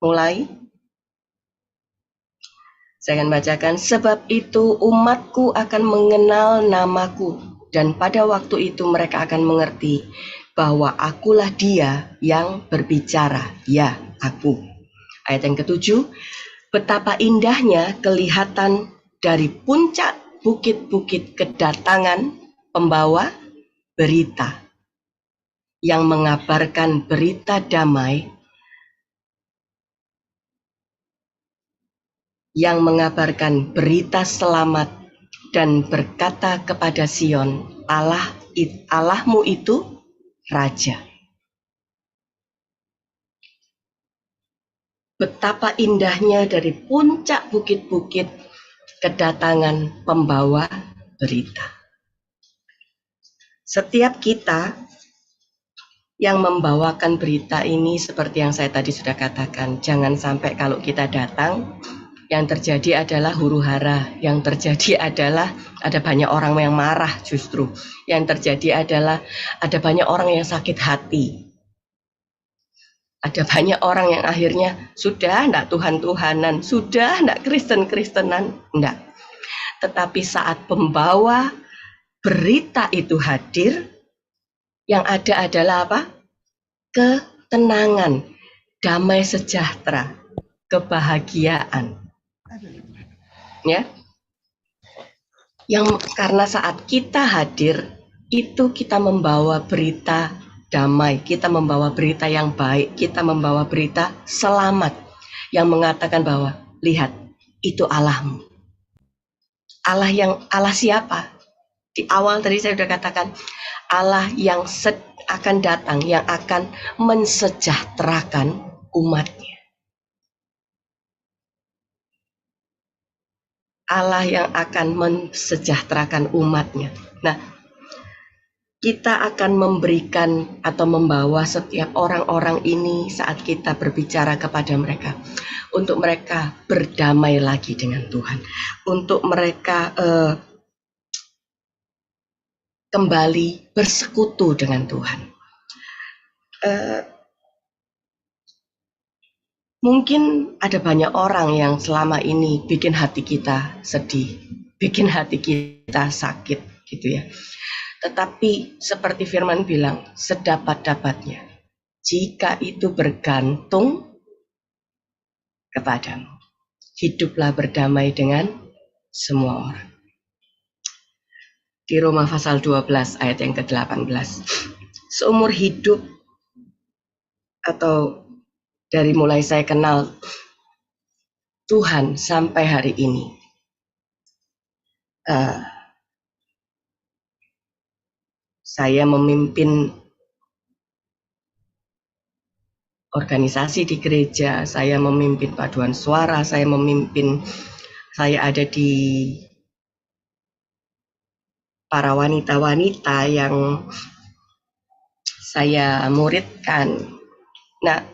mulai. Saya akan bacakan, sebab itu umatku akan mengenal namaku, dan pada waktu itu mereka akan mengerti bahwa akulah dia yang berbicara, ya aku. Ayat yang ke-7, betapa indahnya kelihatan dari puncak bukit-bukit kedatangan pembawa berita yang mengabarkan berita damai, yang mengabarkan berita selamat dan berkata kepada Sion, Allahmu itu Raja. Betapa indahnya dari puncak bukit-bukit kedatangan pembawa berita. Setiap kita yang membawakan berita ini, seperti yang saya tadi sudah katakan, jangan sampai kalau kita datang, yang terjadi adalah huru hara, yang terjadi adalah ada banyak orang yang marah justru, yang terjadi adalah ada banyak orang yang sakit hati, ada banyak orang yang akhirnya sudah enggak Tuhan-Tuhanan, sudah enggak Kristen-Kristenan, enggak. Tetapi saat pembawa berita itu hadir, yang ada adalah apa? Ketenangan, damai sejahtera, kebahagiaan. Ya, yang karena saat kita hadir itu kita membawa berita damai, kita membawa berita yang baik, kita membawa berita selamat yang mengatakan bahwa lihat itu Allahmu. Allah siapa? Di awal tadi saya sudah katakan Allah yang akan datang, yang akan mensejahterakan umatnya. Allah yang akan mensejahterakan umatnya. Nah, kita akan memberikan atau membawa setiap orang-orang ini saat kita berbicara kepada mereka, untuk mereka berdamai lagi dengan Tuhan, untuk mereka kembali bersekutu dengan Tuhan. Mungkin ada banyak orang yang selama ini bikin hati kita sedih, bikin hati kita sakit gitu ya. Tetapi seperti firman bilang, sedapat-dapatnya, jika itu bergantung kepadamu, hiduplah berdamai dengan semua orang. Di Roma pasal 12 ayat yang ke-18, seumur hidup atau dari mulai saya kenal Tuhan sampai hari ini, saya memimpin organisasi di gereja, saya memimpin paduan suara, saya ada di para wanita-wanita yang saya muridkan. Nah,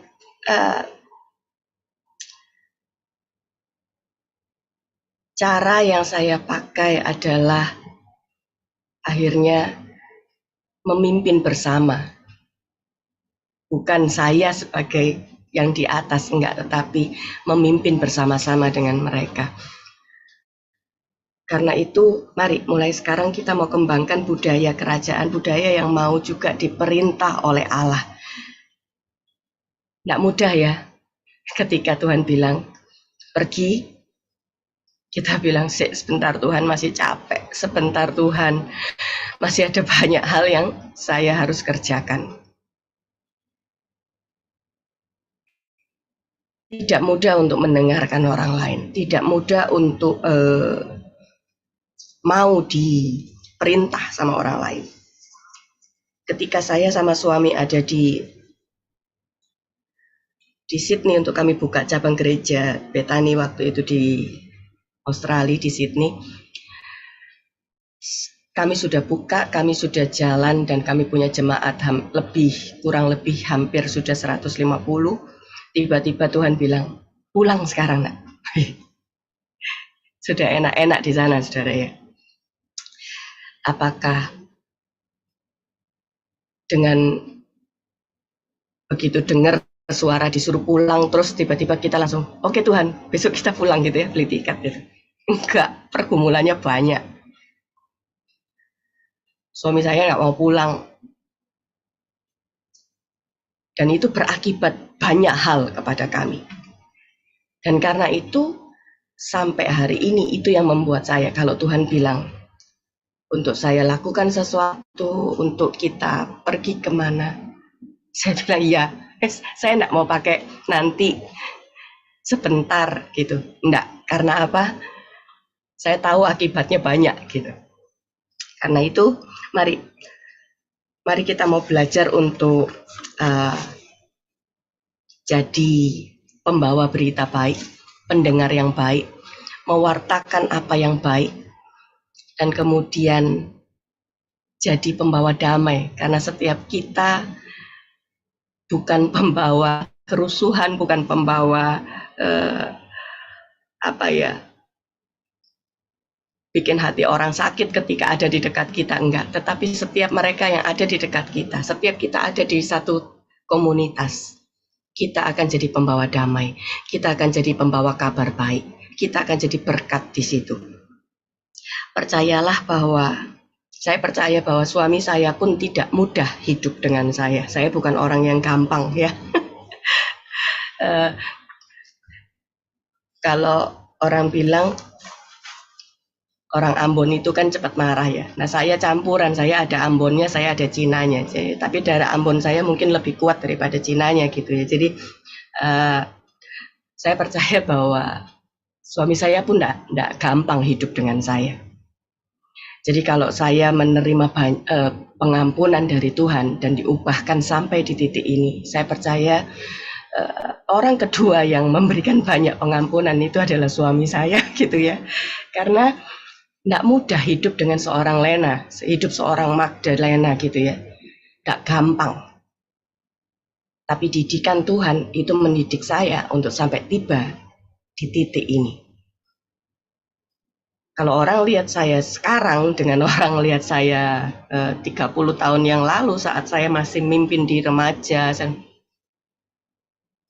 cara yang saya pakai adalah akhirnya memimpin bersama. Bukan saya sebagai yang di atas, enggak, tetapi memimpin bersama-sama dengan mereka. Karena itu, mari mulai sekarang kita mau kembangkan budaya kerajaan, budaya yang mau juga diperintah oleh Allah. Nggak mudah ya, ketika Tuhan bilang, pergi, kita bilang, sebentar Tuhan, masih capek, sebentar Tuhan, masih ada banyak hal yang saya harus kerjakan. Tidak mudah untuk mendengarkan orang lain, tidak mudah untuk mau diperintah sama orang lain. Ketika saya sama suami ada di Sydney untuk kami buka cabang gereja Bethany waktu itu di Australia, di Sydney, kami sudah buka, kami sudah jalan, dan kami punya jemaat kurang lebih hampir sudah 150. Tiba-tiba Tuhan bilang, pulang sekarang nak. Sudah enak-enak di sana, saudara ya. Apakah dengan begitu dengar suara disuruh pulang, terus tiba-tiba kita langsung, oke Tuhan, besok kita pulang gitu ya, beli tiket gitu. Enggak, pergumulannya banyak. Suami saya nggak mau pulang. Dan itu berakibat banyak hal kepada kami. Dan karena itu, sampai hari ini itu yang membuat saya, kalau Tuhan bilang, untuk saya lakukan sesuatu, untuk kita pergi kemana, saya bilang ya, saya enggak mau pakai nanti sebentar gitu, enggak. Karena apa? Saya tahu akibatnya banyak gitu. Karena itu, mari kita mau belajar untuk jadi pembawa berita baik, pendengar yang baik, mewartakan apa yang baik, dan kemudian jadi pembawa damai. Karena setiap kita bukan pembawa kerusuhan, bukan pembawa bikin hati orang sakit ketika ada di dekat kita, enggak. Tetapi setiap mereka yang ada di dekat kita, setiap kita ada di satu komunitas, kita akan jadi pembawa damai, kita akan jadi pembawa kabar baik, kita akan jadi berkat di situ. Percayalah bahwa saya percaya bahwa suami saya pun tidak mudah hidup dengan saya. Saya bukan orang yang gampang ya. Kalau orang bilang orang Ambon itu kan cepat marah ya. Nah saya campuran, saya ada Ambonnya, saya ada Cinanya. Jadi, tapi darah Ambon saya mungkin lebih kuat daripada Cinanya gitu ya. Jadi saya percaya bahwa suami saya pun tidak gampang hidup dengan saya. Jadi kalau saya menerima pengampunan dari Tuhan dan diubahkan sampai di titik ini, saya percaya orang kedua yang memberikan banyak pengampunan itu adalah suami saya gitu ya. Karena tidak mudah hidup dengan seorang Lena, hidup seorang Magdalena gitu ya. Tidak gampang. Tapi didikan Tuhan itu mendidik saya untuk sampai tiba di titik ini. Kalau orang lihat saya sekarang dengan orang lihat saya 30 tahun yang lalu saat saya masih mimpin di remaja,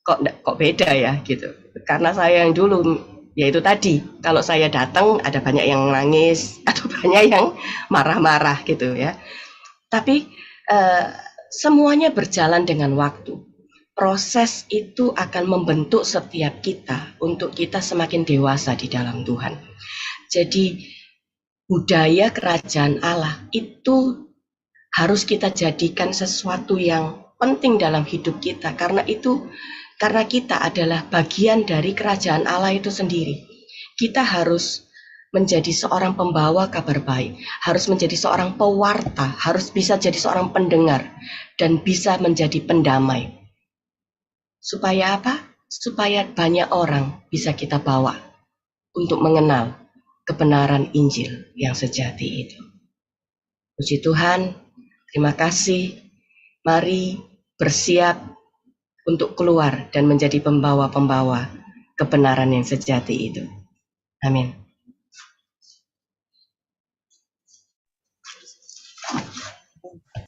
kok beda ya gitu. Karena saya yang dulu, yaitu tadi, kalau saya datang ada banyak yang nangis atau banyak yang marah-marah gitu ya. Tapi semuanya berjalan dengan waktu. Proses itu akan membentuk setiap kita untuk kita semakin dewasa di dalam Tuhan. Jadi budaya kerajaan Allah itu harus kita jadikan sesuatu yang penting dalam hidup kita, karena kita adalah bagian dari kerajaan Allah itu sendiri. Kita harus menjadi seorang pembawa kabar baik, harus menjadi seorang pewarta, harus bisa jadi seorang pendengar, dan bisa menjadi pendamai. Supaya apa? Supaya banyak orang bisa kita bawa untuk mengenal kebenaran Injil yang sejati itu. Puji Tuhan, terima kasih. Mari bersiap untuk keluar dan menjadi pembawa-pembawa kebenaran yang sejati itu. Amin.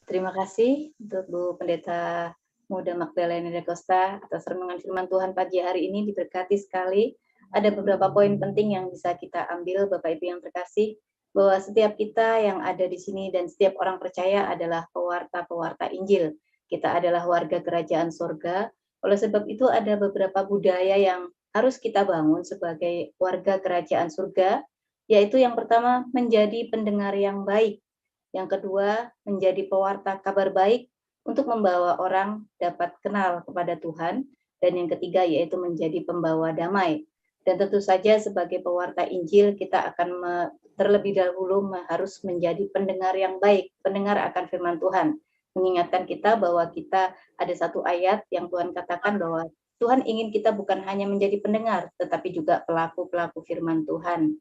Terima kasih untuk Bu Pendeta Muda Magdalena da Costa atas renungan firman Tuhan pagi hari ini, diberkati sekali. Ada beberapa poin penting yang bisa kita ambil, Bapak Ibu yang terkasih, bahwa setiap kita yang ada di sini dan setiap orang percaya adalah pewarta-pewarta Injil. Kita adalah warga kerajaan surga. Oleh sebab itu ada beberapa budaya yang harus kita bangun sebagai warga kerajaan surga, yaitu yang pertama menjadi pendengar yang baik. Yang kedua, menjadi pewarta kabar baik untuk membawa orang dapat kenal kepada Tuhan. Dan yang ketiga, yaitu menjadi pembawa damai. Dan tentu saja sebagai pewarta Injil, kita akan terlebih dahulu harus menjadi pendengar yang baik, pendengar akan firman Tuhan. Mengingatkan kita bahwa kita ada satu ayat yang Tuhan katakan bahwa Tuhan ingin kita bukan hanya menjadi pendengar, tetapi juga pelaku-pelaku firman Tuhan.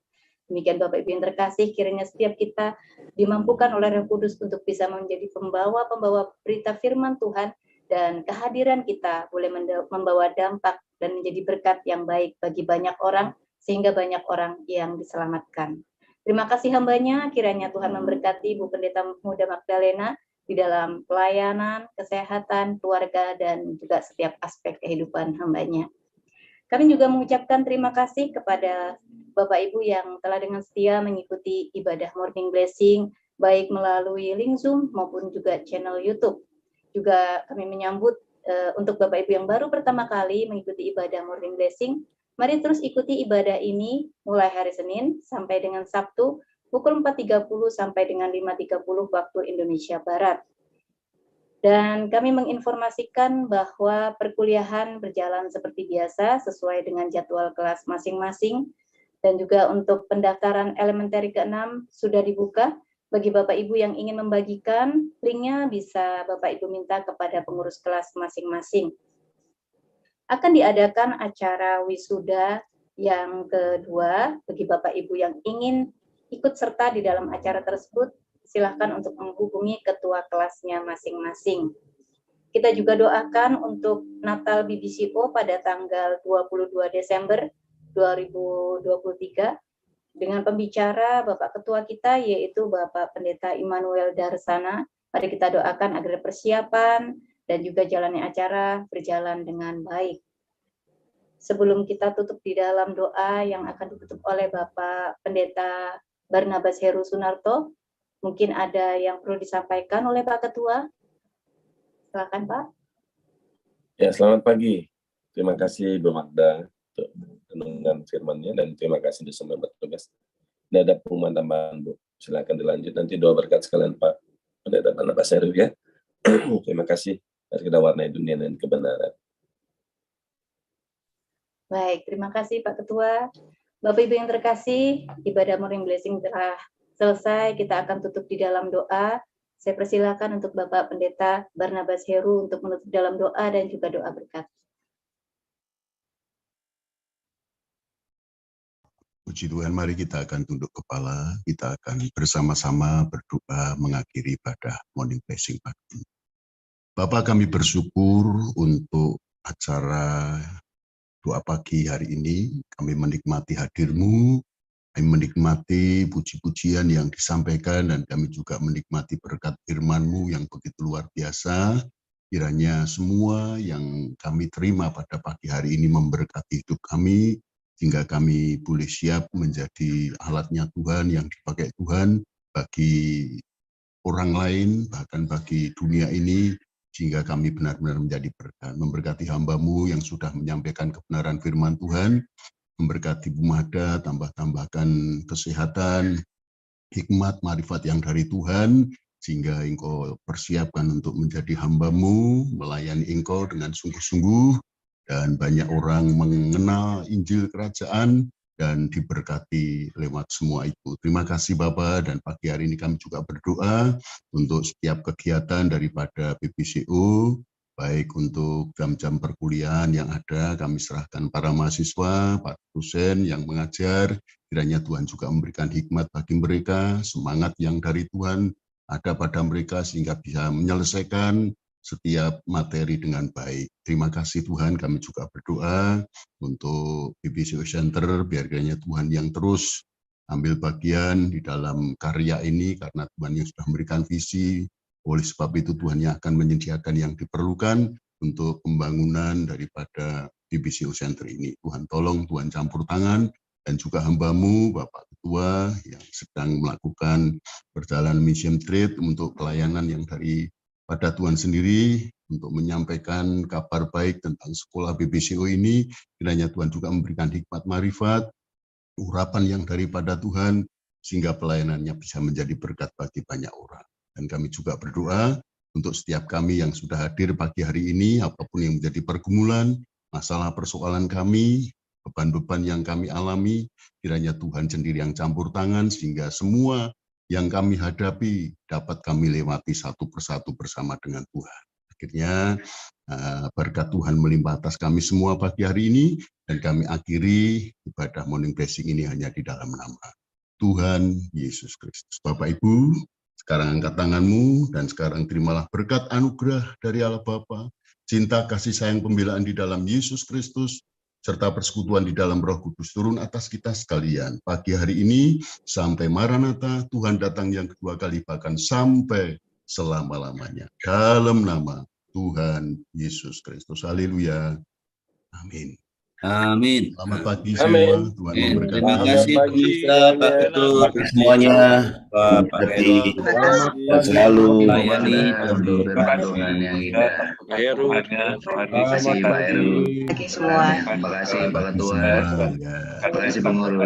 Demikian Bapak Ibu yang terkasih, kiranya setiap kita dimampukan oleh Roh Kudus untuk bisa menjadi pembawa-pembawa berita firman Tuhan, dan kehadiran kita boleh membawa dampak dan menjadi berkat yang baik bagi banyak orang, sehingga banyak orang yang diselamatkan. Terima kasih hambanya, kiranya Tuhan memberkati Bu Pendeta Muda Magdalena di dalam pelayanan, kesehatan, keluarga, dan juga setiap aspek kehidupan hambanya. Kami juga mengucapkan terima kasih kepada Bapak Ibu yang telah dengan setia mengikuti ibadah Morning Blessing, baik melalui link Zoom maupun juga channel YouTube. Juga kami menyambut untuk Bapak Ibu yang baru pertama kali mengikuti ibadah Morning Blessing, mari terus ikuti ibadah ini mulai hari Senin sampai dengan Sabtu, pukul 4.30 sampai dengan 5.30 waktu Indonesia Barat. Dan kami menginformasikan bahwa perkuliahan berjalan seperti biasa sesuai dengan jadwal kelas masing-masing, dan juga untuk pendaftaran elementary ke-6 sudah dibuka. Bagi Bapak Ibu yang ingin membagikan, linknya bisa Bapak Ibu minta kepada pengurus kelas masing-masing. Akan diadakan acara wisuda yang kedua. Bagi Bapak Ibu yang ingin ikut serta di dalam acara tersebut, silahkan untuk menghubungi ketua kelasnya masing-masing. Kita juga doakan untuk Natal BBCO pada tanggal 22 Desember 2023 dengan pembicara Bapak Ketua kita, yaitu Bapak Pendeta Immanuel Darsana. Mari kita doakan agar persiapan dan juga jalannya acara berjalan dengan baik. Sebelum kita tutup di dalam doa yang akan ditutup oleh Bapak Pendeta Barnabas Heru Sunarto, mungkin ada yang perlu disampaikan oleh Pak Ketua. Silakan Pak. Ya, selamat pagi. Terima kasih Bu Magda untuk renungan firman-Nya, dan terima kasih untuk semua bertugas. Tidak ada pengumuman tambahan, Bu. Silakan dilanjut. Nanti doa berkat sekalian Pak Pendeta Barnabas Heru ya. Terima kasih. Mari kita warnai dunia dan kebenaran. Baik, terima kasih Pak Ketua. Bapak Ibu yang terkasih, ibadah Morning Blessing telah selesai. Kita akan tutup di dalam doa. Saya persilakan untuk Bapak Pendeta Barnabas Heru untuk menutup dalam doa dan juga doa berkat. Puji Tuhan, mari kita akan tunduk kepala, kita akan bersama-sama berdoa mengakhiri ibadah Morning Blessing pagi. Bapak, kami bersyukur untuk acara doa pagi hari ini. Kami menikmati hadir-Mu, kami menikmati puji-pujian yang disampaikan, dan kami juga menikmati berkat firman-Mu yang begitu luar biasa. Kiranya semua yang kami terima pada pagi hari ini memberkati hidup kami, sehingga kami boleh siap menjadi alatnya Tuhan yang dipakai Tuhan bagi orang lain, bahkan bagi dunia ini, sehingga kami benar-benar menjadi berkat. Memberkati hamba-Mu yang sudah menyampaikan kebenaran firman Tuhan, memberkati Bu Magda, tambah-tambahkan kesehatan, hikmat, marifat yang dari Tuhan, sehingga Engkau persiapkan untuk menjadi hamba-Mu, melayani Engkau dengan sungguh-sungguh, dan banyak orang mengenal Injil Kerajaan, dan diberkati lewat semua itu. Terima kasih Bapak, dan pagi hari ini kami juga berdoa untuk setiap kegiatan daripada PBCO, baik untuk jam-jam perkuliahan yang ada, kami serahkan para mahasiswa, para dosen yang mengajar, kiranya Tuhan juga memberikan hikmat bagi mereka, semangat yang dari Tuhan ada pada mereka sehingga bisa menyelesaikan setiap materi dengan baik. Terima kasih Tuhan, kami juga berdoa untuk PBCO Center, biar kiranya Tuhan yang terus ambil bagian di dalam karya ini, karena Tuhan yang sudah memberikan visi, oleh sebab itu Tuhan yang akan menyediakan yang diperlukan untuk pembangunan daripada PBCO Center ini. Tuhan tolong, Tuhan campur tangan, dan juga hamba-Mu, Bapak Ketua, yang sedang melakukan perjalanan mission trip untuk pelayanan yang dari pada Tuhan sendiri untuk menyampaikan kabar baik tentang sekolah PBCO ini, kiranya Tuhan juga memberikan hikmat marifat, urapan yang daripada Tuhan, sehingga pelayanannya bisa menjadi berkat bagi banyak orang. Dan kami juga berdoa untuk setiap kami yang sudah hadir pagi hari ini, apapun yang menjadi pergumulan, masalah persoalan kami, beban-beban yang kami alami, kiranya Tuhan sendiri yang campur tangan, sehingga semua yang kami hadapi dapat kami lewati satu persatu bersama dengan Tuhan. Akhirnya berkat Tuhan melimpah atas kami semua pagi hari ini, dan kami akhiri ibadah morning blessing ini hanya di dalam nama Tuhan Yesus Kristus. Bapak Ibu, sekarang angkat tanganmu, dan sekarang terimalah berkat anugerah dari Allah Bapa, cinta kasih sayang pembelaan di dalam Yesus Kristus, serta persekutuan di dalam Roh Kudus turun atas kita sekalian. Pagi hari ini sampai Maranatha, Tuhan datang yang kedua kali, bahkan sampai selama-lamanya. Dalam nama Tuhan Yesus Kristus. Haleluya. Amin. Amin. Selamat pagi Amin. semua. Tuhan memberkati. Terima kasih pemirsa, Pak Ketua, semuanya. Pak Heri, selalu melayani Tuhan yang indah. Pak Heru. Terima kasih Pak Heru. Bagi semua. Terima kasih Pak Ketua. Terima kasih pengurus.